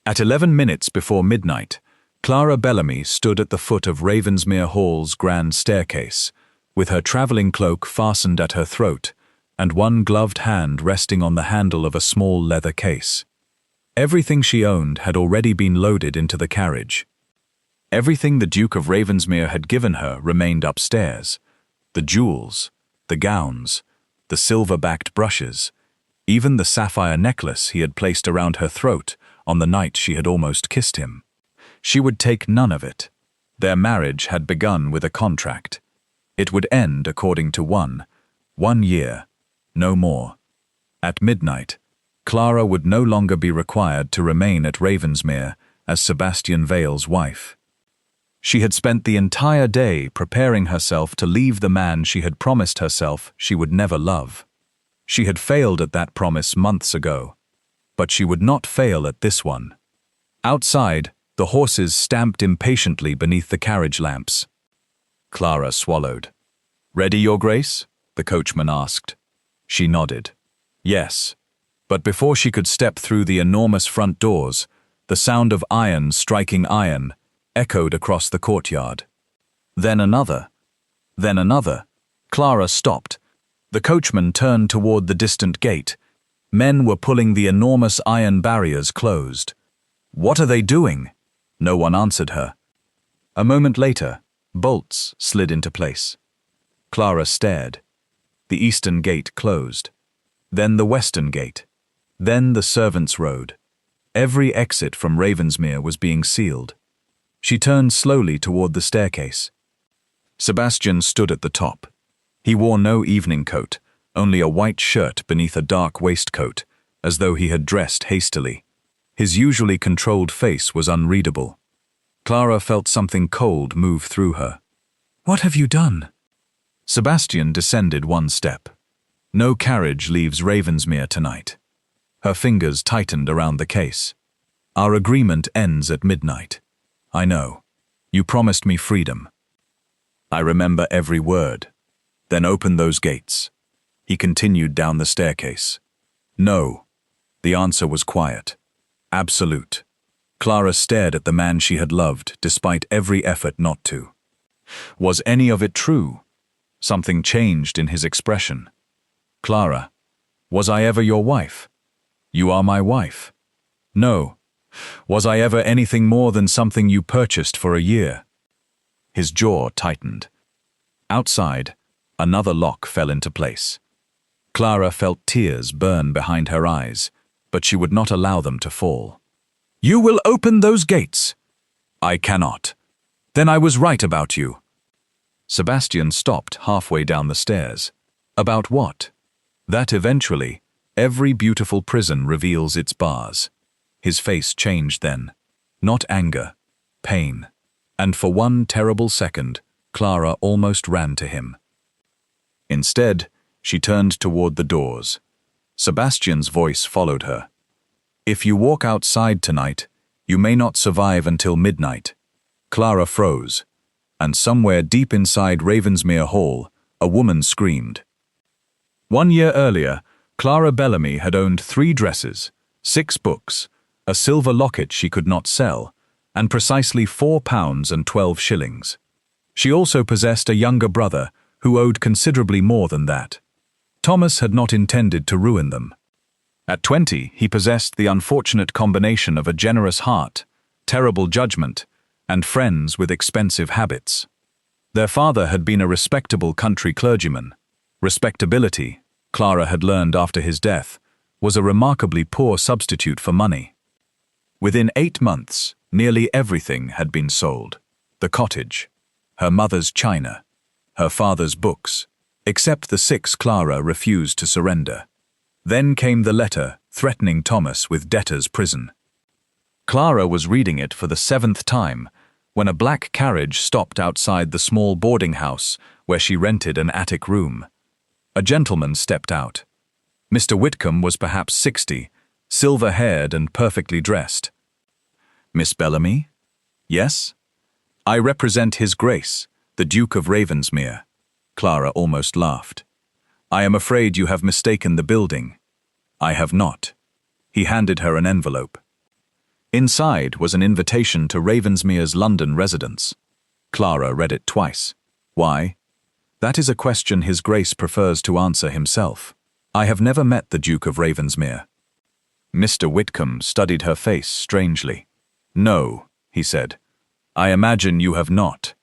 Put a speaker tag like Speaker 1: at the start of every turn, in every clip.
Speaker 1: At 11 minutes before midnight, Clara Bellamy stood at the foot of Ravensmere Hall's grand staircase, with her travelling cloak fastened at her throat and one gloved hand resting on the handle of a small leather case. Everything she owned had already been loaded into the carriage. Everything the Duke of Ravensmere had given her remained upstairs: the jewels, the gowns, the silver-backed brushes, even the sapphire necklace he had placed around her throat on the night she had almost kissed him. She would take none of it. Their marriage had begun with a contract. It would end according to one year, no more. At midnight, Clara would no longer be required to remain at Ravensmere as Sebastian Vale's wife. She had spent the entire day preparing herself to leave the man she had promised herself she would never love. She had failed at that promise months ago, but she would not fail at this one. Outside, the horses stamped impatiently beneath the carriage lamps. Clara swallowed. "Ready, Your Grace?" the coachman asked. She nodded. Yes. But before she could step through the enormous front doors, the sound of iron striking iron echoed across the courtyard. Then another. Then another. Clara stopped. The coachman turned toward the distant gate. Men were pulling the enormous iron barriers closed. "What are they doing?" No one answered her. A moment later, bolts slid into place. Clara stared. The eastern gate closed. Then the western gate. Then the servants' road. Every exit from Ravensmere was being sealed. She turned slowly toward the staircase. Sebastian stood at the top. He wore no evening coat, only a white shirt beneath a dark waistcoat, as though he had dressed hastily. His usually controlled face was unreadable. Clara felt something cold move through her. "What have you done?" Sebastian descended one step. "No carriage leaves Ravensmere tonight." Her fingers tightened around the case. "Our agreement ends at midnight. I know. You promised me freedom." "I remember every word." "Then open those gates." He continued down the staircase. "No." The answer was quiet. Absolute. Clara stared at the man she had loved, despite every effort not to. Was any of it true? Something changed in his expression. "Clara, was I ever your wife?" "You are my wife." "No. Was I ever anything more than something you purchased for a year?" His jaw tightened. Outside, another lock fell into place. Clara felt tears burn behind her eyes, but she would not allow them to fall. "You will open those gates." "I cannot." "Then I was right about you." Sebastian stopped halfway down the stairs. "About what?" "That eventually, every beautiful prison reveals its bars." His face changed then. Not anger, pain. And for one terrible second, Clara almost ran to him. Instead, she turned toward the doors. Sebastian's voice followed her. "If you walk outside tonight, you may not survive until midnight." Clara froze, and somewhere deep inside Ravensmere Hall, a woman screamed. 1 year earlier, Clara Bellamy had owned 3 dresses, 6 books, a silver locket she could not sell, and precisely £4 and 12 shillings. She also possessed a younger brother who owed considerably more than that. Thomas had not intended to ruin them. At 20, he possessed the unfortunate combination of a generous heart, terrible judgment, and friends with expensive habits. Their father had been a respectable country clergyman. Respectability, Clara had learned after his death, was a remarkably poor substitute for money. Within 8 months, nearly everything had been sold. The cottage, her mother's china, her father's books, except the 6 Clara refused to surrender. Then came the letter threatening Thomas with debtor's prison. Clara was reading it for the 7th time when a black carriage stopped outside the small boarding house where she rented an attic room. A gentleman stepped out. Mr. Whitcomb was perhaps 60, silver-haired and perfectly dressed. "Miss Bellamy?" "Yes?" "I represent His Grace, the Duke of Ravensmere." Clara almost laughed. "I am afraid you have mistaken the building." "I have not." He handed her an envelope. Inside was an invitation to Ravensmere's London residence. Clara read it twice. Why? That is a question His Grace prefers to answer himself. I have never met the Duke of Ravensmere. Mr. Whitcomb studied her face strangely. No, he said. I imagine you have not.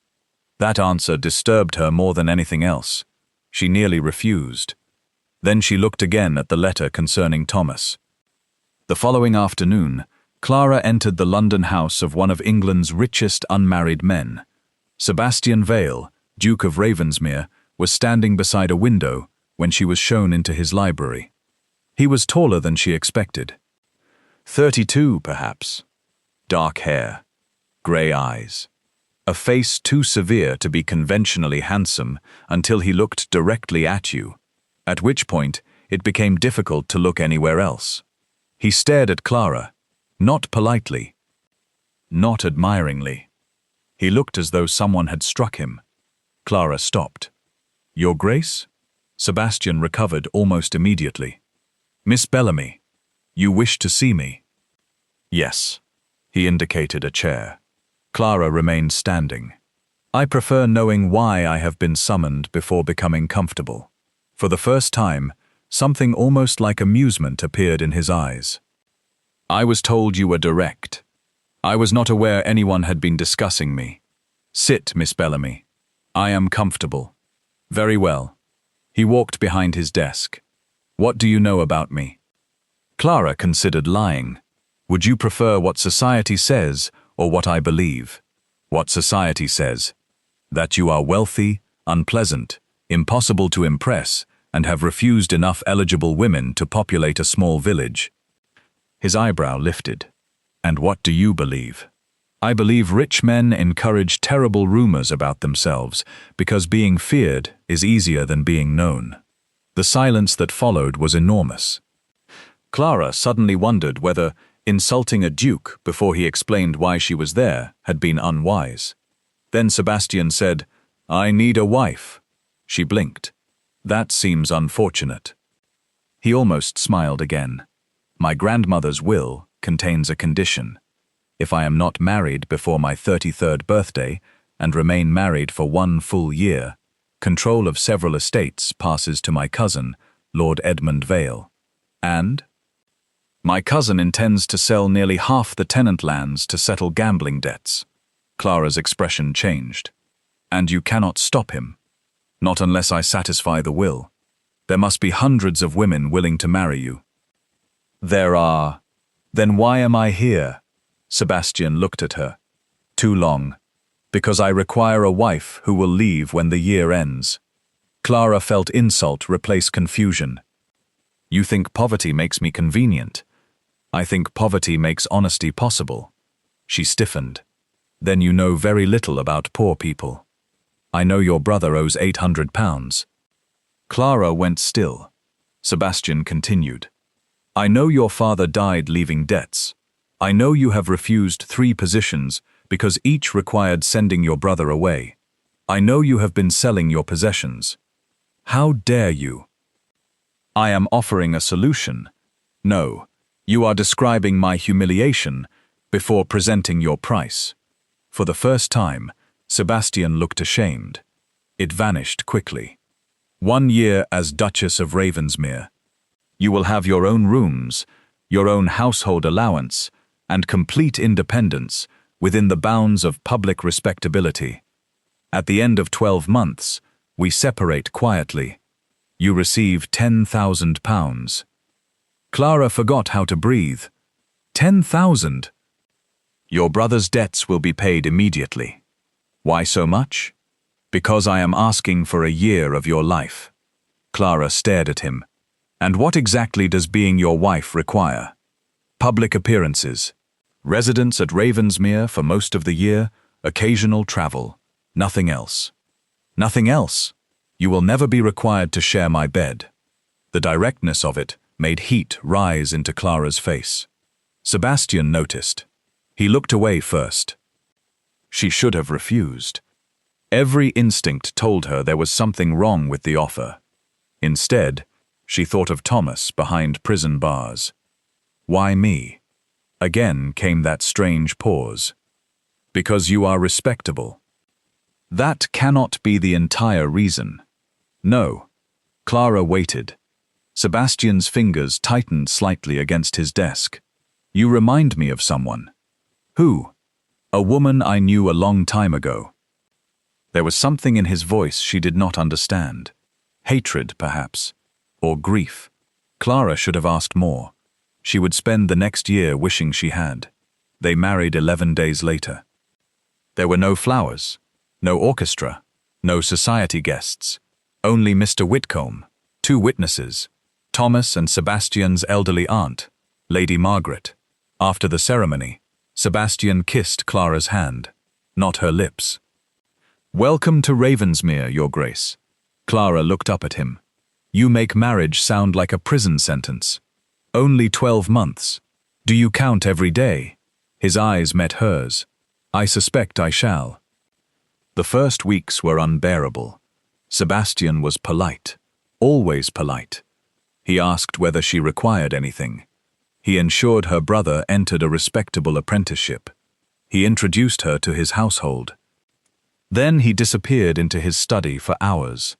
Speaker 1: That answer disturbed her more than anything else. She nearly refused. Then she looked again at the letter concerning Thomas. The following afternoon, Clara entered the London house of one of England's richest unmarried men. Sebastian Vale, Duke of Ravensmere, was standing beside a window when she was shown into his library. He was taller than she expected. 32, perhaps. Dark hair, grey eyes. A face too severe to be conventionally handsome until he looked directly at you, at which point it became difficult to look anywhere else. He stared at Clara, not politely, not admiringly. He looked as though someone had struck him. Clara stopped. Your Grace? Sebastian recovered almost immediately. Miss Bellamy, you wish to see me? Yes. He indicated a chair. Clara remained standing. I prefer knowing why I have been summoned before becoming comfortable. For the first time, something almost like amusement appeared in his eyes. I was told you were direct. I was not aware anyone had been discussing me. Sit, Miss Bellamy. I am comfortable. Very well. He walked behind his desk. What do you know about me? Clara considered lying. Would you prefer what society says or what I believe? What society says. That you are wealthy, unpleasant, impossible to impress, and have refused enough eligible women to populate a small village. His eyebrow lifted. And what do you believe? I believe rich men encourage terrible rumors about themselves because being feared is easier than being known. The silence that followed was enormous. Clara suddenly wondered whether insulting a duke before he explained why she was there had been unwise. Then Sebastian said, I need a wife. She blinked. That seems unfortunate. He almost smiled again. My grandmother's will contains a condition. If I am not married before my 33rd birthday and remain married for 1 full year, control of several estates passes to my cousin, Lord Edmund Vale. And? My cousin intends to sell nearly half the tenant lands to settle gambling debts. Clara's expression changed. And you cannot stop him. Not unless I satisfy the will. There must be hundreds of women willing to marry you. There are. Then why am I here? Sebastian looked at her. Too long. Because I require a wife who will leave when the year ends. Clara felt insult replace confusion. You think poverty makes me convenient. I think poverty makes honesty possible. She stiffened. Then you know very little about poor people. I know your brother owes £800. Clara went still. Sebastian continued. I know your father died leaving debts. I know you have refused 3 positions because each required sending your brother away. I know you have been selling your possessions. How dare you? I am offering a solution. No, you are describing my humiliation before presenting your price. For the first time, Sebastian looked ashamed. It vanished quickly. 1 year as Duchess of Ravensmere. You will have your own rooms, your own household allowance, and complete independence within the bounds of public respectability. At the end of 12 months, we separate quietly. You receive £10,000. Clara forgot how to breathe. 10,000? Your brother's debts will be paid immediately. Why so much? Because I am asking for a year of your life. Clara stared at him. And what exactly does being your wife require? Public appearances, residence at Ravensmere for most of the year, occasional travel, nothing else. Nothing else? You will never be required to share my bed. The directness of it made heat rise into Clara's face. Sebastian noticed. He looked away first. She should have refused. Every instinct told her there was something wrong with the offer. Instead, she thought of Thomas behind prison bars. Why me? Again came that strange pause. Because you are respectable. That cannot be the entire reason. No. Clara waited. Sebastian's fingers tightened slightly against his desk. You remind me of someone. Who? A woman I knew a long time ago. There was something in his voice she did not understand. Hatred, perhaps. Or grief. Clara should have asked more. She would spend the next year wishing she had. They married 11 days later. There were no flowers, no orchestra, no society guests. Only Mr. Whitcomb, 2 witnesses, Thomas and Sebastian's elderly aunt, Lady Margaret. After the ceremony, Sebastian kissed Clara's hand, not her lips. Welcome to Ravensmere, Your Grace. Clara looked up at him. You make marriage sound like a prison sentence. Only 12 months. Do you count every day? His eyes met hers. I suspect I shall. The first weeks were unbearable. Sebastian was polite, always polite. He asked whether she required anything. He ensured her brother entered a respectable apprenticeship. He introduced her to his household. Then he disappeared into his study for hours.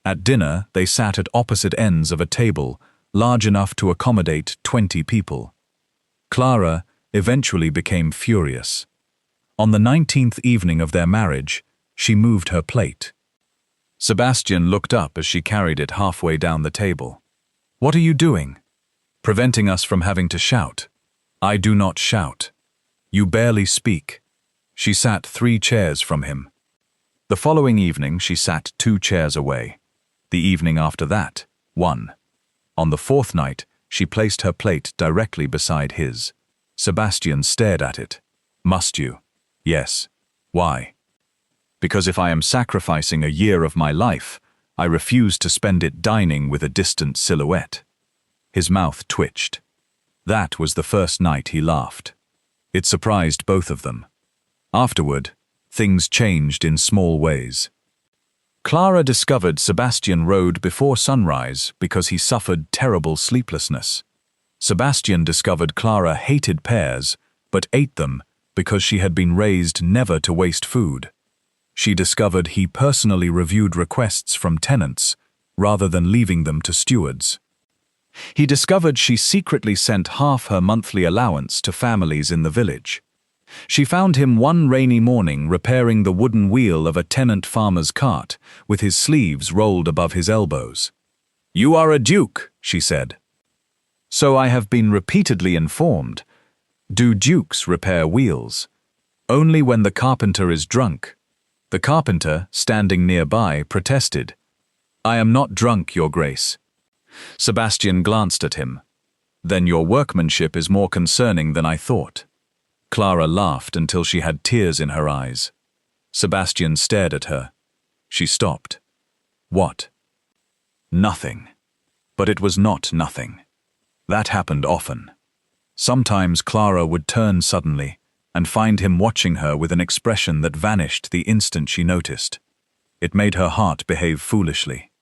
Speaker 1: At dinner, they sat at opposite ends of a table large enough to accommodate 20 people. Clara eventually became furious. On the 19th evening of their marriage, she moved her plate. Sebastian looked up as she carried it halfway down the table. What are you doing? Preventing us from having to shout. I do not shout. You barely speak. She sat 3 chairs from him. The following evening she sat 2 chairs away. The evening after that, 1. On the 4th night, she placed her plate directly beside his. Sebastian stared at it. Must you? Yes. Why? Because if I am sacrificing a year of my life, I refuse to spend it dining with a distant silhouette. His mouth twitched. That was the first night he laughed. It surprised both of them. Afterward, things changed in small ways. Clara discovered Sebastian rode before sunrise because he suffered terrible sleeplessness. Sebastian discovered Clara hated pears, but ate them because she had been raised never to waste food. She discovered he personally reviewed requests from tenants, rather than leaving them to stewards. He discovered she secretly sent half her monthly allowance to families in the village. She found him one rainy morning repairing the wooden wheel of a tenant farmer's cart, with his sleeves rolled above his elbows. "You are a duke," she said. "So I have been repeatedly informed. Do dukes repair wheels? Only when the carpenter is drunk." The carpenter, standing nearby, protested. "I am not drunk, Your Grace." Sebastian glanced at him. "Then your workmanship is more concerning than I thought." Clara laughed until she had tears in her eyes. Sebastian stared at her. She stopped. What? Nothing. But it was not nothing. That happened often. Sometimes Clara would turn suddenly and find him watching her with an expression that vanished the instant she noticed. It made her heart behave foolishly.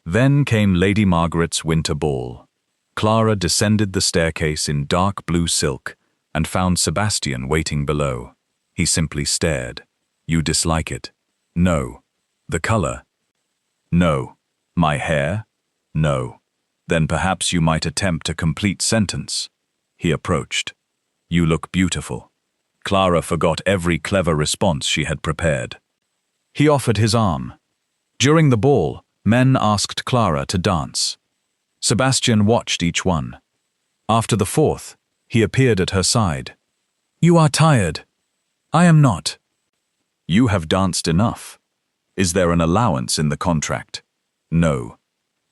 Speaker 1: Then came Lady Margaret's winter ball. Clara descended the staircase in dark blue silk and found Sebastian waiting below. He simply stared. "You dislike it?" "No." "The color?" "No." "My hair?" "No." "Then perhaps you might attempt a complete sentence." He approached. "You look beautiful." Clara forgot every clever response she had prepared. He offered his arm. During the ball, men asked Clara to dance. Sebastian watched each one. After the 4th, he appeared at her side. "You are tired." "I am not." "You have danced enough. Is there an allowance in the contract?" "No."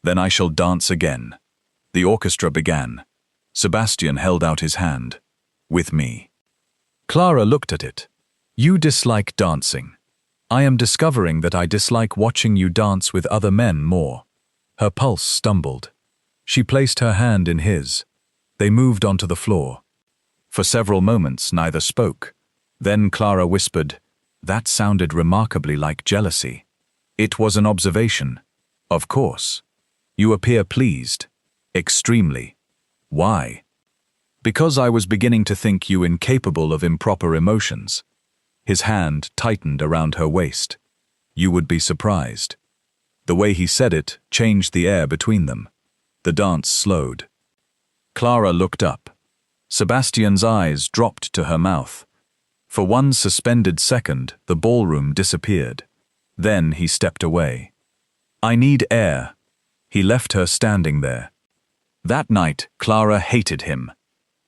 Speaker 1: "Then I shall dance again." The orchestra began. Sebastian held out his hand. "With me." Clara looked at it. "You dislike dancing. I am discovering that I dislike watching you dance with other men more." Her pulse stumbled. She placed her hand in his. They moved onto the floor. For several moments neither spoke. Then Clara whispered, "That sounded remarkably like jealousy." "It was an observation." "Of course. You appear pleased." "Extremely." "Why?" Because I was beginning to think you incapable of improper emotions. His hand tightened around her waist. You would be surprised. The way he said it changed the air between them. The dance slowed. Clara looked up. Sebastian's eyes dropped to her mouth. For one suspended second, the ballroom disappeared. Then he stepped away. I need air. He left her standing there. That night, Clara hated him.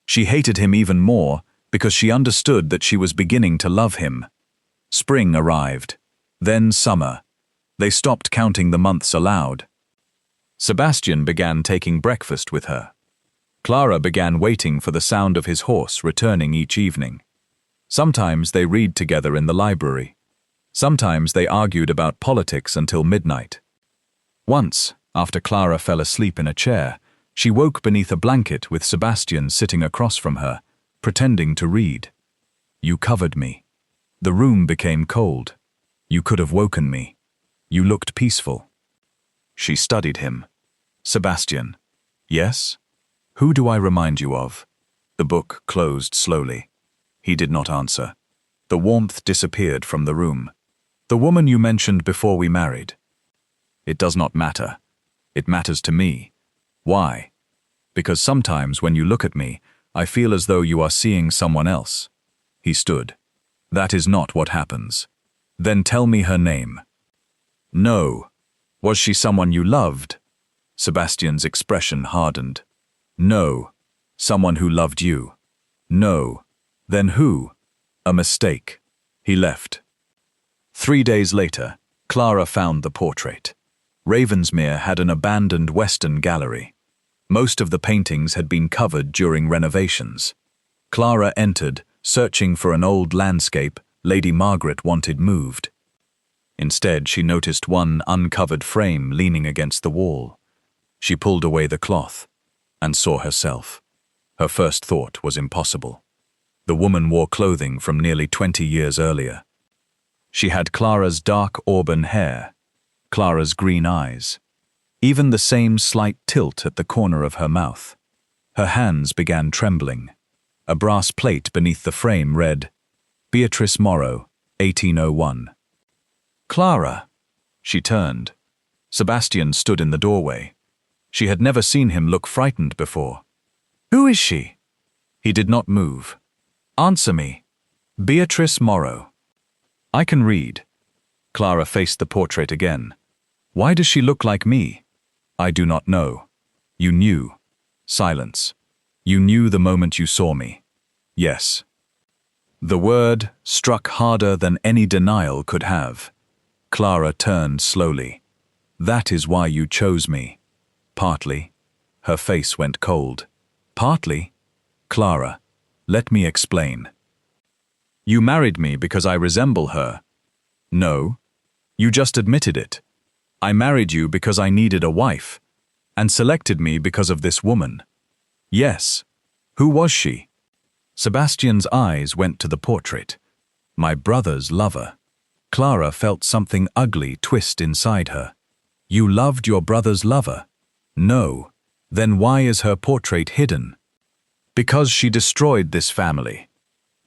Speaker 1: She hated him even more because she understood that she was beginning to love him. Spring arrived. Then summer. They stopped counting the months aloud. Sebastian began taking breakfast with her. Clara began waiting for the sound of his horse returning each evening. Sometimes they read together in the library. Sometimes they argued about politics until midnight. Once, after Clara fell asleep in a chair, she woke beneath a blanket with Sebastian sitting across from her, pretending to read. You covered me. The room became cold. You could have woken me. You looked peaceful. She studied him. Sebastian. Yes? Who do I remind you of? The book closed slowly. He did not answer. The warmth disappeared from the room. The woman you mentioned before we married. It does not matter. It matters to me. Why? Because sometimes when you look at me, I feel as though you are seeing someone else. He stood. That is not what happens. Then tell me her name. No. Was she someone you loved? Sebastian's expression hardened. No. Someone who loved you. No. Then who? A mistake. He left. 3 days later, Clara found the portrait. Ravensmere had an abandoned Western gallery. Most of the paintings had been covered during renovations. Clara entered, searching for an old landscape Lady Margaret wanted moved. Instead, she noticed one uncovered frame leaning against the wall. She pulled away the cloth and saw herself. Her first thought was impossible. The woman wore clothing from nearly 20 years earlier. She had Clara's dark auburn hair, Clara's green eyes, even the same slight tilt at the corner of her mouth. Her hands began trembling. A brass plate beneath the frame read, Beatrice Morrow, 1801. Clara! She turned. Sebastian stood in the doorway. She had never seen him look frightened before. Who is she? He did not move. Answer me. Beatrice Morrow. I can read. Clara faced the portrait again. Why does she look like me? I do not know. You knew. Silence. You knew the moment you saw me. Yes. The word struck harder than any denial could have. Clara turned slowly. That is why you chose me. Partly. Her face went cold. Partly? Clara, let me explain. You married me because I resemble her. No. You just admitted it. I married you because I needed a wife, and selected me because of this woman. Yes. Who was she? Sebastian's eyes went to the portrait. My brother's lover. Clara felt something ugly twist inside her. You loved your brother's lover? No. Then why is her portrait hidden? Because she destroyed this family.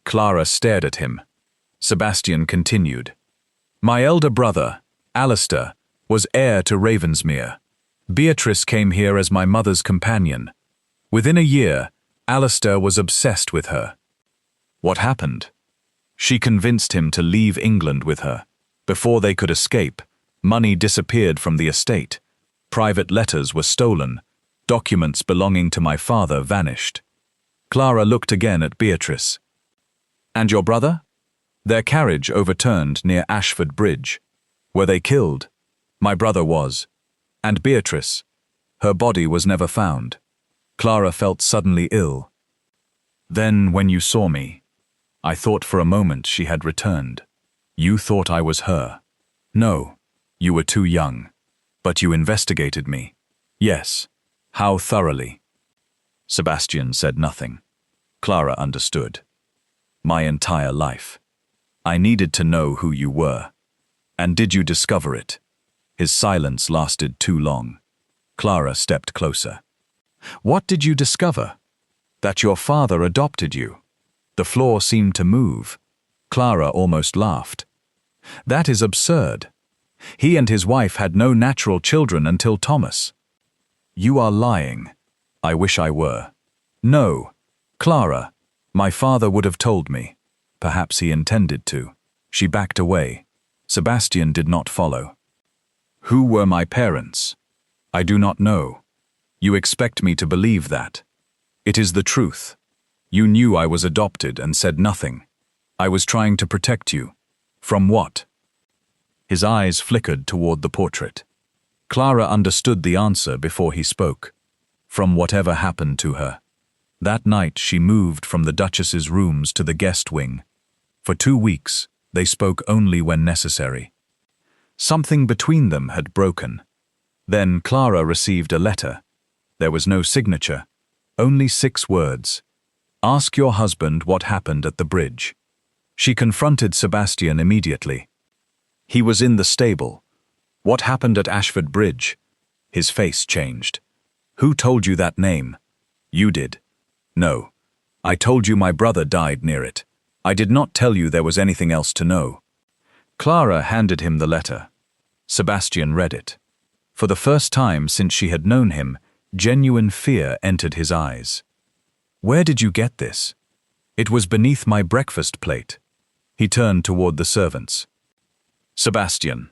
Speaker 1: Clara stared at him. Sebastian continued. My elder brother, Alistair, was heir to Ravensmere. Beatrice came here as my mother's companion. Within a year, Alistair was obsessed with her. What happened? She convinced him to leave England with her. Before they could escape, money disappeared from the estate. Private letters were stolen. Documents belonging to my father vanished. Clara looked again at Beatrice. And your brother? Their carriage overturned near Ashford Bridge. Were they killed? My brother was. And Beatrice? Her body was never found. Clara felt suddenly ill. Then, when you saw me, I thought for a moment she had returned. You thought I was her. No, you were too young. But you investigated me. Yes. How thoroughly? Sebastian said nothing. Clara understood. My entire life. I needed to know who you were. And did you discover it? His silence lasted too long. Clara stepped closer. What did you discover? That your father adopted you. The floor seemed to move. Clara almost laughed. That is absurd. He and his wife had no natural children until Thomas. You are lying. I wish I were. No. Clara, my father would have told me. Perhaps he intended to. She backed away. Sebastian did not follow. Who were my parents? I do not know. You expect me to believe that. It is the truth. You knew I was adopted and said nothing. I was trying to protect you. From what? His eyes flickered toward the portrait. Clara understood the answer before he spoke. From whatever happened to her. That night she moved from the Duchess's rooms to the guest wing. For 2 weeks, they spoke only when necessary. Something between them had broken. Then Clara received a letter. There was no signature, only 6 words. Ask your husband what happened at the bridge. She confronted Sebastian immediately. He was in the stable. What happened at Ashford Bridge? His face changed. Who told you that name? You did. No. I told you my brother died near it. I did not tell you there was anything else to know. Clara handed him the letter. Sebastian read it. For the first time since she had known him, genuine fear entered his eyes. Where did you get this? It was beneath my breakfast plate. He turned toward the servants. Sebastian.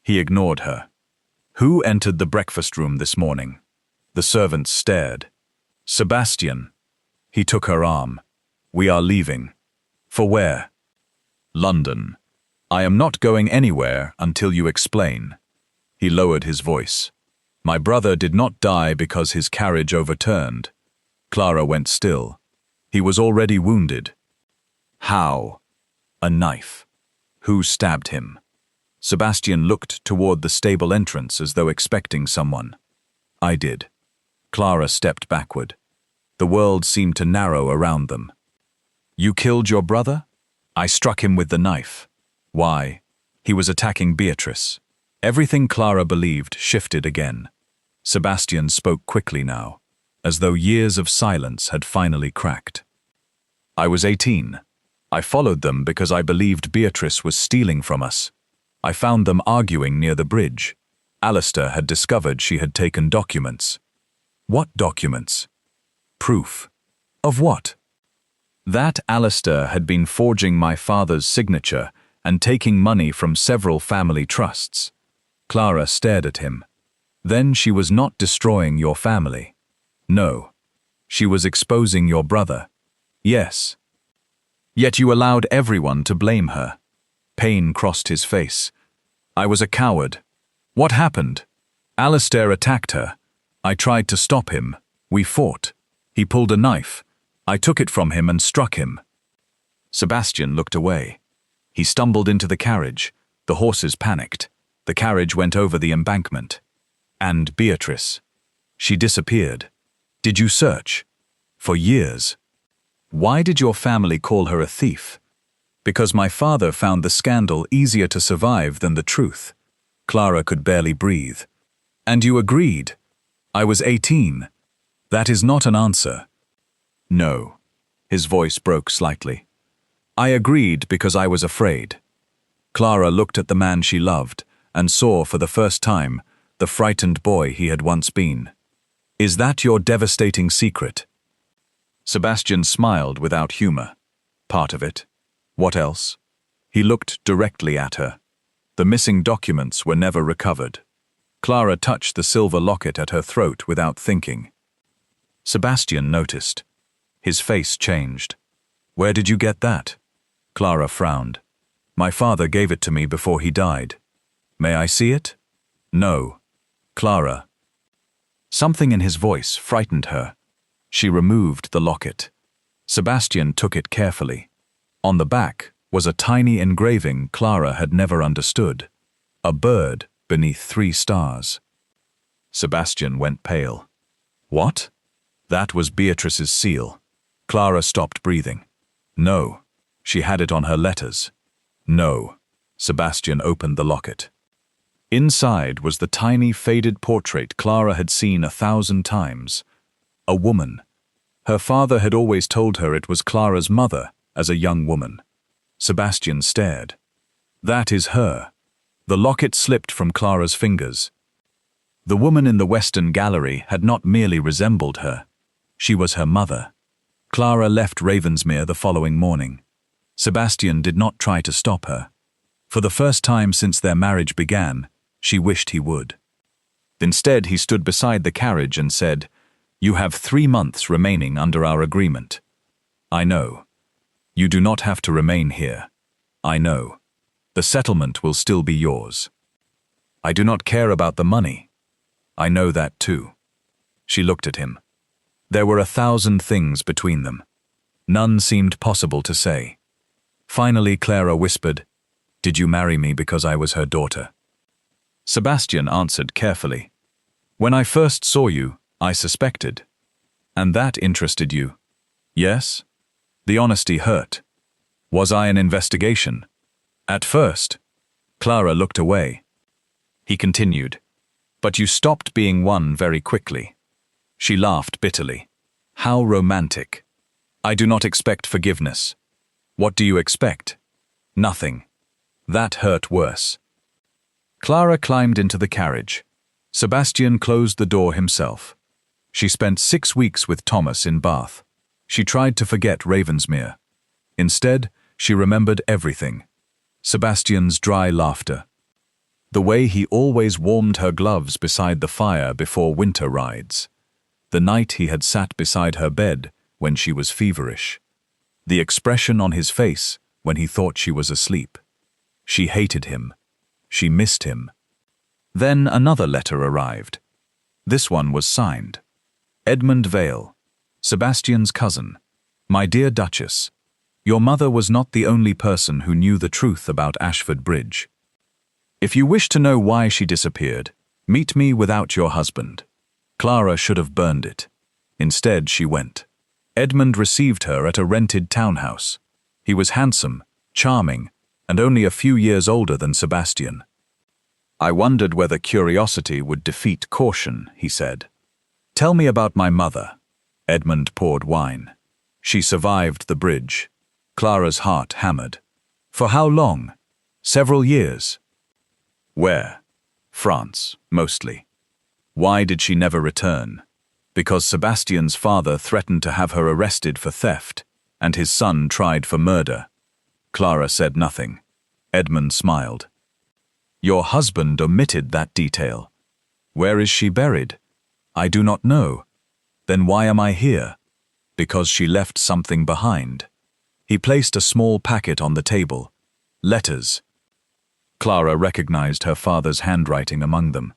Speaker 1: He ignored her. Who entered the breakfast room this morning? The servants stared. Sebastian. He took her arm. We are leaving. For where? London. I am not going anywhere until you explain. He lowered his voice. My brother did not die because his carriage overturned. Clara went still. He was already wounded. How? A knife. Who stabbed him? Sebastian looked toward the stable entrance as though expecting someone. I did. Clara stepped backward. The world seemed to narrow around them. You killed your brother? I struck him with the knife. Why? He was attacking Beatrice. Everything Clara believed shifted again. Sebastian spoke quickly now, as though years of silence had finally cracked. I was 18. I followed them because I believed Beatrice was stealing from us. I found them arguing near the bridge. Alistair had discovered she had taken documents. What documents? Proof. Of what? That Alistair had been forging my father's signature and taking money from several family trusts. Clara stared at him. Then she was not destroying your family. No. She was exposing your brother. Yes. Yet you allowed everyone to blame her. Pain crossed his face. I was a coward. What happened? Alistair attacked her. I tried to stop him. We fought. He pulled a knife. I took it from him and struck him. Sebastian looked away. He stumbled into the carriage. The horses panicked. The carriage went over the embankment. And Beatrice. She disappeared. Did you search? For years. Why did your family call her a thief? Because my father found the scandal easier to survive than the truth. Clara could barely breathe. And you agreed. I was 18. That is not an answer. No. His voice broke slightly. I agreed because I was afraid. Clara looked at the man she loved and saw for the first time the frightened boy he had once been. Is that your devastating secret? Sebastian smiled without humor. Part of it. What else? He looked directly at her. The missing documents were never recovered. Clara touched the silver locket at her throat without thinking. Sebastian noticed. His face changed. Where did you get that? Clara frowned. My father gave it to me before he died. May I see it? No. Clara. Something in his voice frightened her. She removed the locket. Sebastian took it carefully. On the back was a tiny engraving Clara had never understood. A bird beneath 3 stars. Sebastian went pale. What? That was Beatrice's seal. Clara stopped breathing. No. She had it on her letters. No. Sebastian opened the locket. Inside was the tiny faded portrait Clara had seen 1,000 times. A woman. Her father had always told her it was Clara's mother as a young woman. Sebastian stared. That is her. The locket slipped from Clara's fingers. The woman in the western gallery had not merely resembled her. She was her mother. Clara left Ravensmere the following morning. Sebastian did not try to stop her. For the first time since their marriage began, she wished he would. Instead, he stood beside the carriage and said, "You have 3 months remaining under our agreement. I know. You do not have to remain here. I know. The settlement will still be yours. I do not care about the money. I know that too." She looked at him. There were 1,000 things between them. None seemed possible to say. Finally, Clara whispered, "Did you marry me because I was her daughter?" Sebastian answered carefully, "When I first saw you, I suspected. And that interested you. Yes?" The honesty hurt. "Was I an investigation?" "At first." Clara looked away. He continued, "But you stopped being one very quickly." She laughed bitterly. "How romantic. I do not expect forgiveness. What do you expect?" "Nothing." That hurt worse. Clara climbed into the carriage. Sebastian closed the door himself. She spent 6 weeks with Thomas in Bath. She tried to forget Ravensmere. Instead, she remembered everything. Sebastian's dry laughter. The way he always warmed her gloves beside the fire before winter rides. The night he had sat beside her bed when she was feverish. The expression on his face when he thought she was asleep. She hated him. She missed him. Then another letter arrived. This one was signed. Edmund Vale, Sebastian's cousin. My dear Duchess, your mother was not the only person who knew the truth about Ashford Bridge. If you wish to know why she disappeared, meet me without your husband. Clara should have burned it. Instead, she went. Edmund received her at a rented townhouse. He was handsome, charming, and only a few years older than Sebastian. I wondered whether curiosity would defeat caution, he said. Tell me about my mother. Edmund poured wine. She survived the bridge. Clara's heart hammered. For how long? Several years. Where? France, mostly. Why did she never return? Because Sebastian's father threatened to have her arrested for theft, and his son tried for murder. Clara said nothing. Edmund smiled. Your husband omitted that detail. Where is she buried? I do not know. Then why am I here? Because she left something behind. He placed a small packet on the table. Letters. Clara recognized her father's handwriting among them.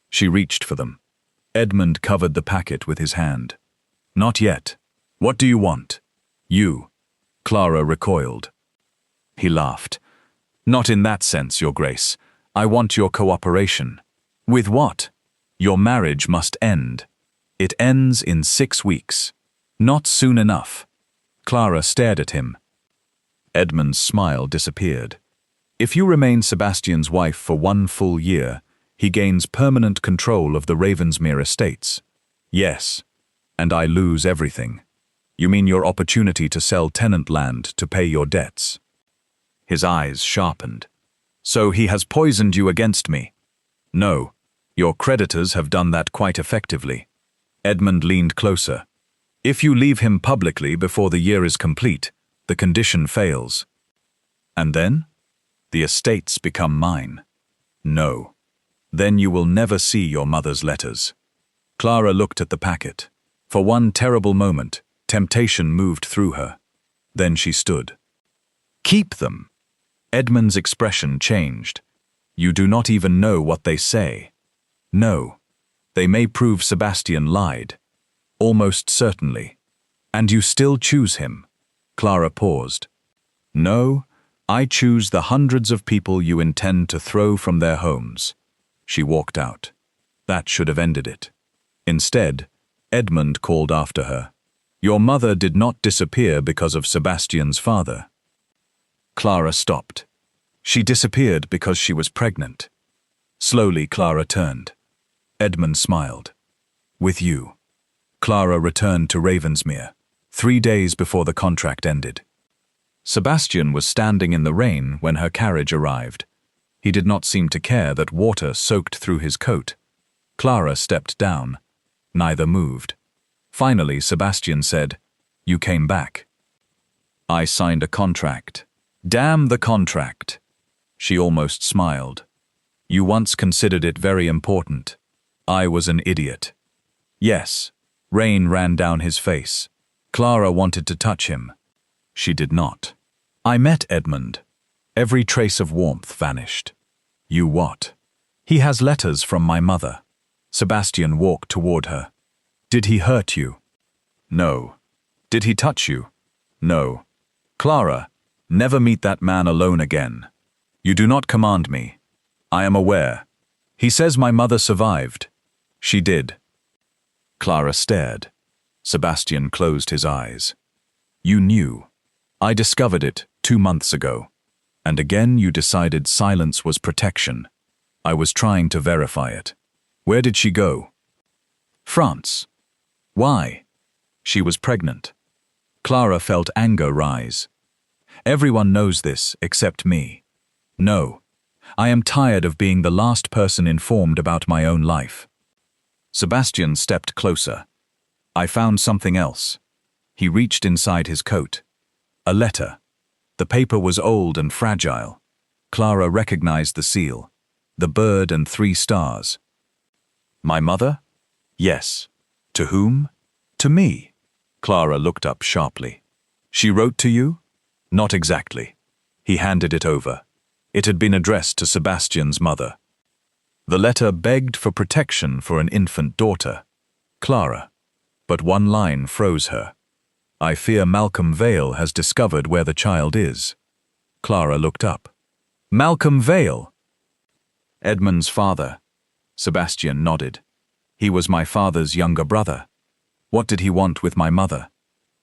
Speaker 1: She reached for them. Edmund covered the packet with his hand. Not yet. What do you want? You. Clara recoiled. He laughed. Not in that sense, Your Grace. I want your cooperation. With what? Your marriage must end. It ends in 6 weeks. Not soon enough. Clara stared at him. Edmund's smile disappeared. If you remain Sebastian's wife for 1 full year, he gains permanent control of the Ravensmere estates. Yes, and I lose everything. You mean your opportunity to sell tenant land to pay your debts? His eyes sharpened. So he has poisoned you against me? No, your creditors have done that quite effectively. Edmund leaned closer. If you leave him publicly before the year is complete, the condition fails. And then? The estates become mine. No. Then you will never see your mother's letters. Clara looked at the packet. For one terrible moment, temptation moved through her. Then she stood. Keep them. Edmund's expression changed. You do not even know what they say. No. They may prove Sebastian lied. Almost certainly. And you still choose him. Clara paused. No, I choose the hundreds of people you intend to throw from their homes. She walked out. That should have ended it. Instead, Edmund called after her. Your mother did not disappear because of Sebastian's father. Clara stopped. She disappeared because she was pregnant. Slowly, Clara turned. Edmund smiled. With you. Clara returned to Ravensmere, 3 days before the contract ended. Sebastian was standing in the rain when her carriage arrived. He did not seem to care that water soaked through his coat. Clara stepped down. Neither moved. Finally, Sebastian said, "You came back." "I signed a contract." "Damn the contract." She almost smiled. "You once considered it very important. I was an idiot." Yes. Rain ran down his face. Clara wanted to touch him. She did not. "I met Edmund." Every trace of warmth vanished. "You what?" "He has letters from my mother." Sebastian walked toward her. "Did he hurt you?" "No." "Did he touch you?" "No." "Clara, never meet that man alone again. You do not command me. I am aware. He says my mother survived." "She did." Clara stared. Sebastian closed his eyes. "You knew. I discovered it 2 months ago. And again you decided silence was protection. I was trying to verify it. Where did she go?" "France." "Why?" "She was pregnant." Clara felt anger rise. "Everyone knows this except me. No. I am tired of being the last person informed about my own life." Sebastian stepped closer. "I found something else." He reached inside his coat. A letter. The paper was old and fragile. Clara recognized the seal, the bird and 3 stars. "My mother?" "Yes." "To whom?" "To me." Clara looked up sharply. "She wrote to you?" "Not exactly." He handed it over. It had been addressed to Sebastian's mother. The letter begged for protection for an infant daughter, Clara. But one line froze her. "I fear Malcolm Vale has discovered where the child is." Clara looked up. "Malcolm Vale?" "Edmund's father." Sebastian nodded. "He was my father's younger brother. What did he want with my mother?"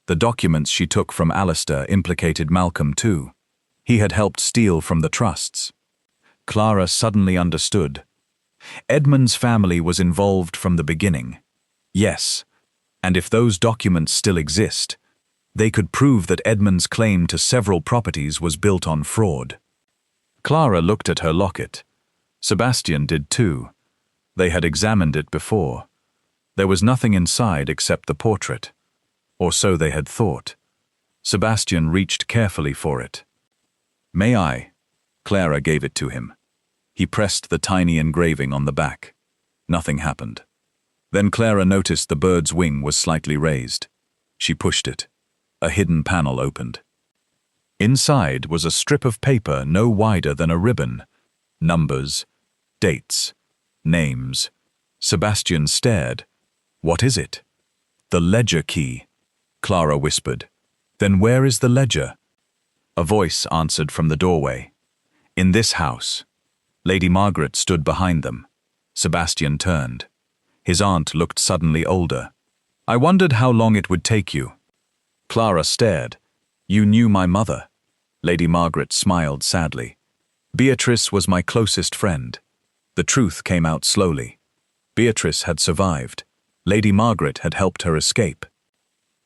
Speaker 1: The documents she took from Alistair implicated Malcolm too. He had helped steal from the trusts. Clara suddenly understood. Edmund's family was involved from the beginning. Yes, and if those documents still exist, they could prove that Edmund's claim to several properties was built on fraud. Clara looked at her locket. Sebastian did too. They had examined it before. There was nothing inside except the portrait. Or so they had thought. Sebastian reached carefully for it. "May I?" Clara gave it to him. He pressed the tiny engraving on the back. Nothing happened. Then Clara noticed the bird's wing was slightly raised. She pushed it. A hidden panel opened. Inside was a strip of paper no wider than a ribbon. Numbers, dates, names. Sebastian stared. "What is it?" "The ledger key," Clara whispered. "Then where is the ledger?" A voice answered from the doorway. "In this house." Lady Margaret stood behind them. Sebastian turned. His aunt looked suddenly older. "I wondered how long it would take you." Clara stared. "You knew my mother." Lady Margaret smiled sadly. "Beatrice was my closest friend." The truth came out slowly. Beatrice had survived. Lady Margaret had helped her escape.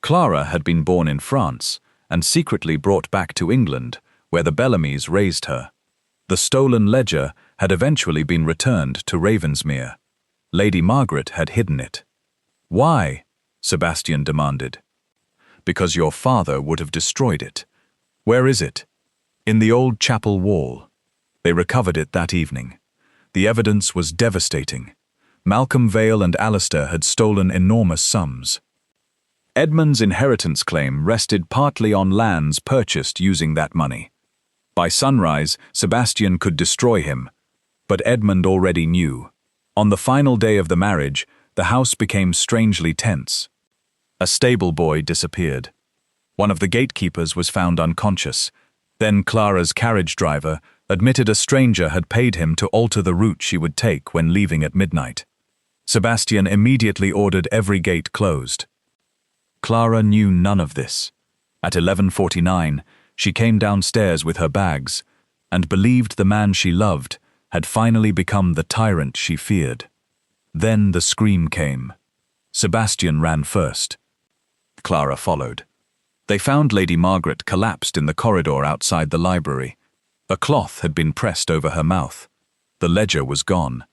Speaker 1: Clara had been born in France and secretly brought back to England, where the Bellamys raised her. The stolen ledger had eventually been returned to Ravensmere. Lady Margaret had hidden it. "Why?" Sebastian demanded. "Because your father would have destroyed it." "Where is it?" "In the old chapel wall." They recovered it that evening. The evidence was devastating. Malcolm Vale and Alistair had stolen enormous sums. Edmund's inheritance claim rested partly on lands purchased using that money. By sunrise, Sebastian could destroy him. But Edmund already knew. On the final day of the marriage, the house became strangely tense. A stable boy disappeared. One of the gatekeepers was found unconscious. Then Clara's carriage driver admitted a stranger had paid him to alter the route she would take when leaving at midnight. Sebastian immediately ordered every gate closed. Clara knew none of this. At 11:49, she came downstairs with her bags and believed the man she loved had finally become the tyrant she feared. Then the scream came. Sebastian ran first. Clara followed. They found Lady Margaret collapsed in the corridor outside the library. A cloth had been pressed over her mouth. The ledger was gone.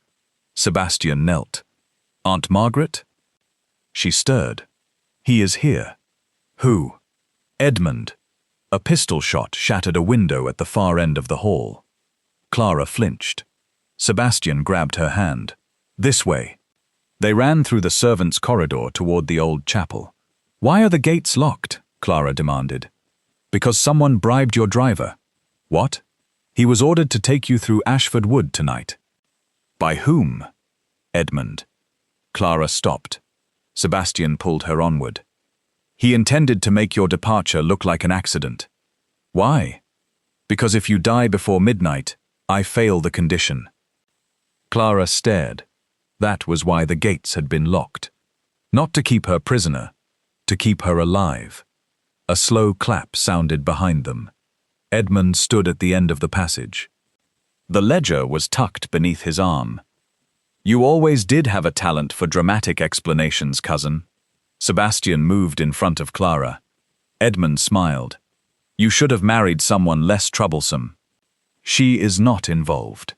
Speaker 1: Sebastian knelt. "Aunt Margaret?" She stirred. "He is here." "Who?" "Edmund." A pistol shot shattered a window at the far end of the hall. Clara flinched. Sebastian grabbed her hand. "This way." They ran through the servants' corridor toward the old chapel. "Why are the gates locked?" Clara demanded. "Because someone bribed your driver." "What?" "He was ordered to take you through Ashford Wood tonight." "By whom?" "Edmund." Clara stopped. Sebastian pulled her onward. "He intended to make your departure look like an accident." "Why?" "Because if you die before midnight, I fail the condition." Clara stared. That was why the gates had been locked. Not to keep her prisoner, to keep her alive. A slow clap sounded behind them. Edmund stood at the end of the passage. The ledger was tucked beneath his arm. "You always did have a talent for dramatic explanations, cousin." Sebastian moved in front of Clara. Edmund smiled. "You should have married someone less troublesome." "She is not involved.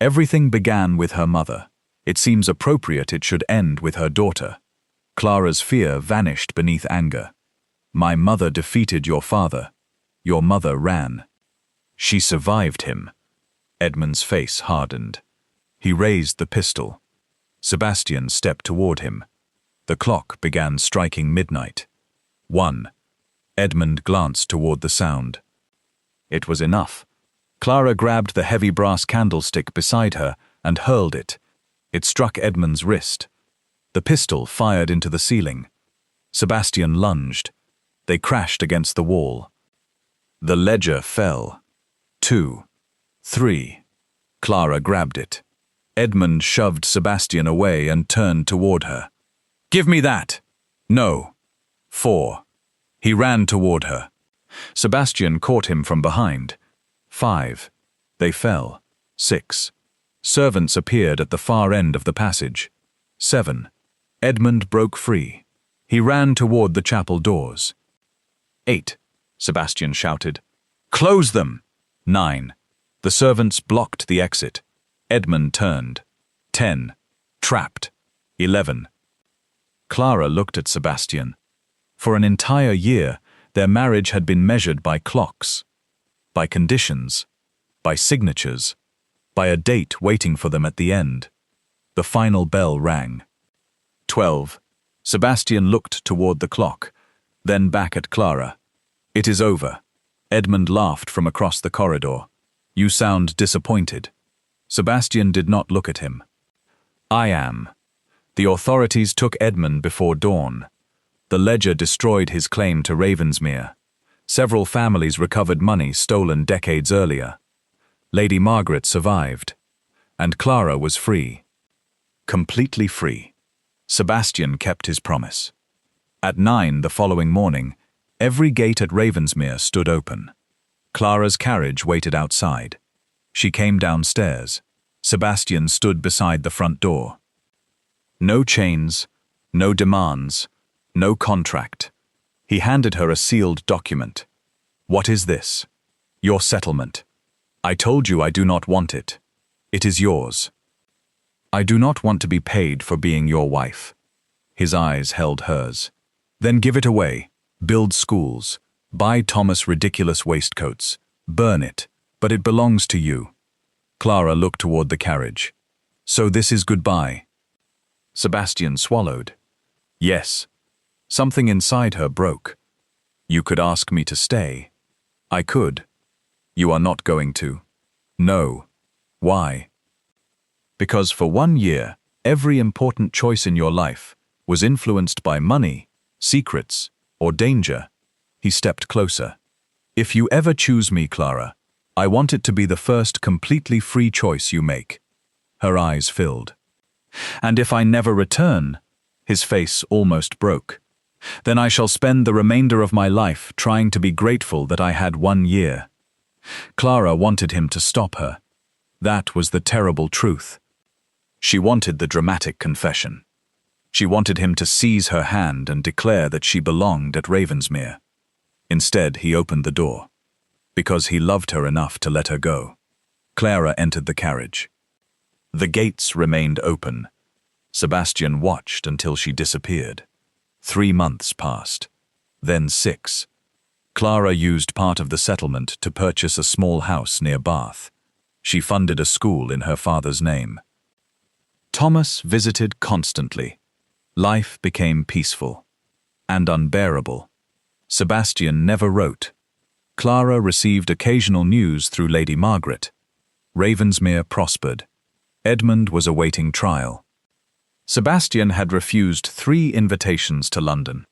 Speaker 1: Everything began with her mother. It seems appropriate it should end with her daughter." Clara's fear vanished beneath anger. "My mother defeated your father. Your mother ran. She survived him." Edmund's face hardened. He raised the pistol. Sebastian stepped toward him. The clock began striking midnight. 1. Edmund glanced toward the sound. It was enough. Clara grabbed the heavy brass candlestick beside her and hurled it. It struck Edmund's wrist. The pistol fired into the ceiling. Sebastian lunged. They crashed against the wall. The ledger fell. 2. 3. Clara grabbed it. Edmund shoved Sebastian away and turned toward her. "Give me that!" "No." 4. He ran toward her. Sebastian caught him from behind. 5. They fell. 6. Servants appeared at the far end of the passage. 7. Edmund broke free. He ran toward the chapel doors. 8. Sebastian shouted. "Close them!" 9. The servants blocked the exit. Edmund turned. 10. Trapped. 11. Clara looked at Sebastian. For an entire year, their marriage had been measured by clocks, by conditions, by signatures, by a date waiting for them at the end. The final bell rang. 12. Sebastian looked toward the clock, then back at Clara. "It is over." Edmund laughed from across the corridor. "You sound disappointed." Sebastian did not look at him. "I am. The authorities took Edmund before dawn. The ledger destroyed his claim to Ravensmere. Several families recovered money stolen decades earlier. Lady Margaret survived. And Clara was free. Completely free. Sebastian kept his promise. At 9 the following morning, every gate at Ravensmere stood open. Clara's carriage waited outside. She came downstairs. Sebastian stood beside the front door. No chains, no demands, no contract. He handed her a sealed document. "What is this?" "Your settlement. I told you I do not want it. It is yours." "I do not want to be paid for being your wife." His eyes held hers. "Then give it away. Build schools. Buy Thomas ridiculous waistcoats. Burn it. But it belongs to you." Clara looked toward the carriage. "So this is goodbye." Sebastian swallowed. "Yes." Something inside her broke. "You could ask me to stay." "I could." "You are not going to." "No." "Why?" "Because for 1 year, every important choice in your life was influenced by money, secrets, or danger." He stepped closer. "If you ever choose me, Clara, I want it to be the first completely free choice you make." Her eyes filled. "And if I never return," his face almost broke, "then I shall spend the remainder of my life trying to be grateful that I had 1 year." Clara wanted him to stop her. That was the terrible truth. She wanted the dramatic confession. She wanted him to seize her hand and declare that she belonged at Ravensmere. Instead, he opened the door, because he loved her enough to let her go. Clara entered the carriage. The gates remained open. Sebastian watched until she disappeared. 3 months passed, then 6. Clara used part of the settlement to purchase a small house near Bath. She funded a school in her father's name. Thomas visited constantly. Life became peaceful and unbearable. Sebastian never wrote. Clara received occasional news through Lady Margaret. Ravensmere prospered. Edmund was awaiting trial. Sebastian had refused 3 invitations to London.